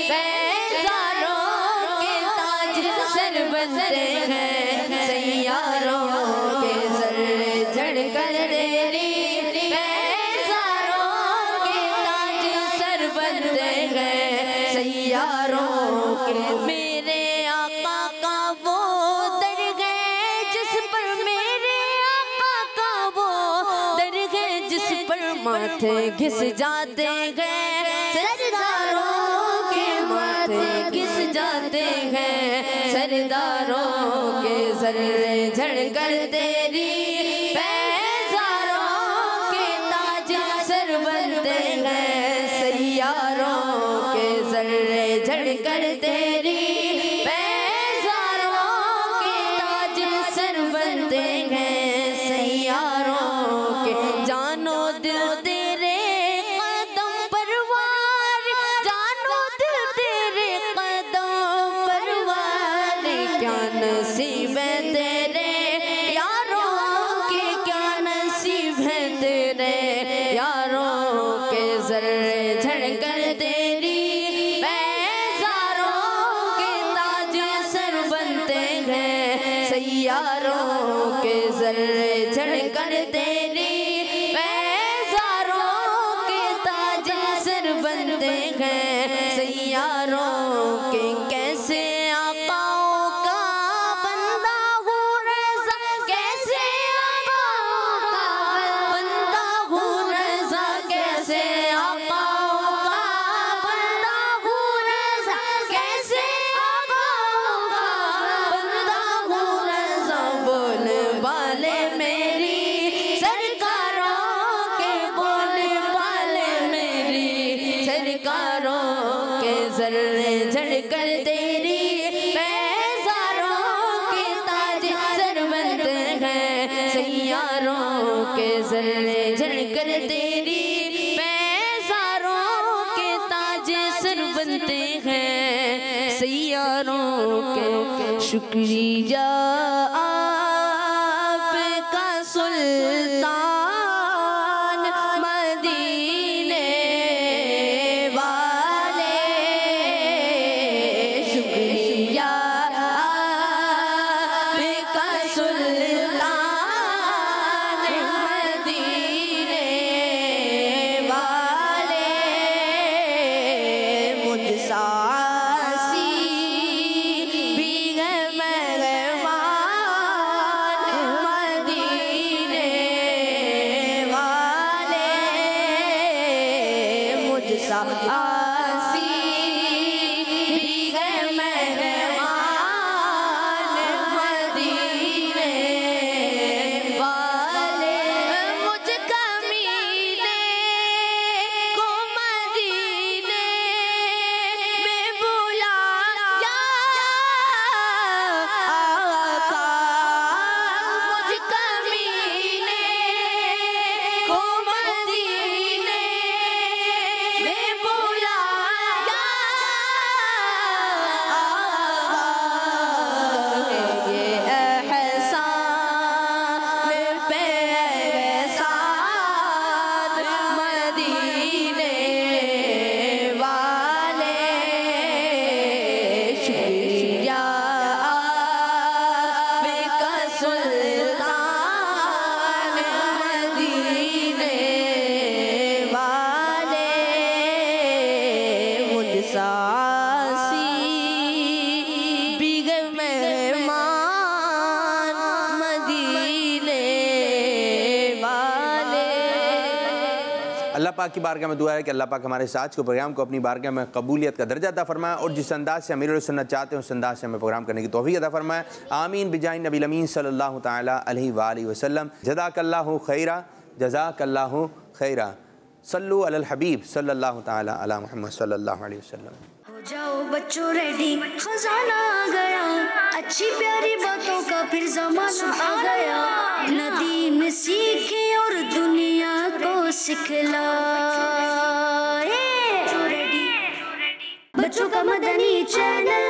पैज़ानों के ताज सर बनते हैं सैयारों के। ज़र्रे झड़कर तेरी पैज़ानों के ताज सर बनते हैं सैयारों के। मेरे आका का वो दरगाह जिस पर, मेरे आका का वो दरगाह जिस पर माँ माथे घिस जाते हैं, सरदारों के माथे घिस जाते हैं, सरदारों के जर्रे झड़कर तेरी पैजारों के ताज सर बनते हैं, सैयारों के जर्रे झड़कर तेरी पैजारों के ताज सर बनते हैं, सैयारों के जानो दिल तेरे कदम परवार, जानो दिल तेरे कदम परवार, क्या नसीब है तेरे यारों के, क्या नसीब है तेरे यारों के, जर्रे झड़कर तेरी पैजारों के ताज सर बनते हैं, सैयारों के जर्रे झड़कर तेरी पैजारों के ताज सर बनते हैं, सैयारों के। कैसे आकाओं का बंदा हूँ रज़ा, कैसे आकाओं का बंदा हूँ रज़ा, कैसे आकाओं का बंदा हूँ रज़ा, कैसे आकाओं का बंदा हूँ रज़ा, बोले वाले मेरी सरकारों के, बोले वाले मेरी सरकारों के, जर्रे झड़कर तेरी पैजारों के ताज सर बनते हैं, सैयारों के जर्रे झड़कर तेरी पैजारों के ताज सर बनते हैं, सैयारों के। शुक्रिया आपका सुल्तान मदीने वाले, शुक्रिया आपका सुल्तान मदीने वाले, मुझसासी भी है मेहमान मदीने वाले, मुझसासी भी है मेहमान मदीने वाले, मुझ कमीने को मदीने में बुलाया आका, मुझ कमीने को मदीने में बुलाया आका, ये एहसान पे एहसान मदीने वाले, शुक्रिया आपका सुल्तान मदीने वाले, मुझसासी बिगड़ मेहमान मदीने वाले। अल्लाह पाक की बारगाह में दुआ है कि अल्लाह पाक हमारे साथ को प्रोग्राम को अपनी बारगाह में कबूलियत का दर्जा अता फरमाए और जिस अंदाज से अमीरुल सुन्नत चाहते हैं उस अंदाज से हमें प्रोग्राम करने की तौफीक अता फरमाए। आमीन बिजाही नबी अमीन सल्लल्लाहु ताला अलैहि वालिहि वसल्लम। जज़ाकल्लाहु खैरा, जज़ाकल्लाहु खैरा। सल्लु अलल हबीब सल्लल्लाहु ताला अला मुहम्मद सल्लल्लाहु अलैहि वसल्लम। हो जाओ बच्चों रेडी, खजाना आ गया, अच्छी प्यारी बातों का फिर जमाना आ गया, नदी में सीखे और दुनिया को सिखलाए। बच्चों का मदनी चैनल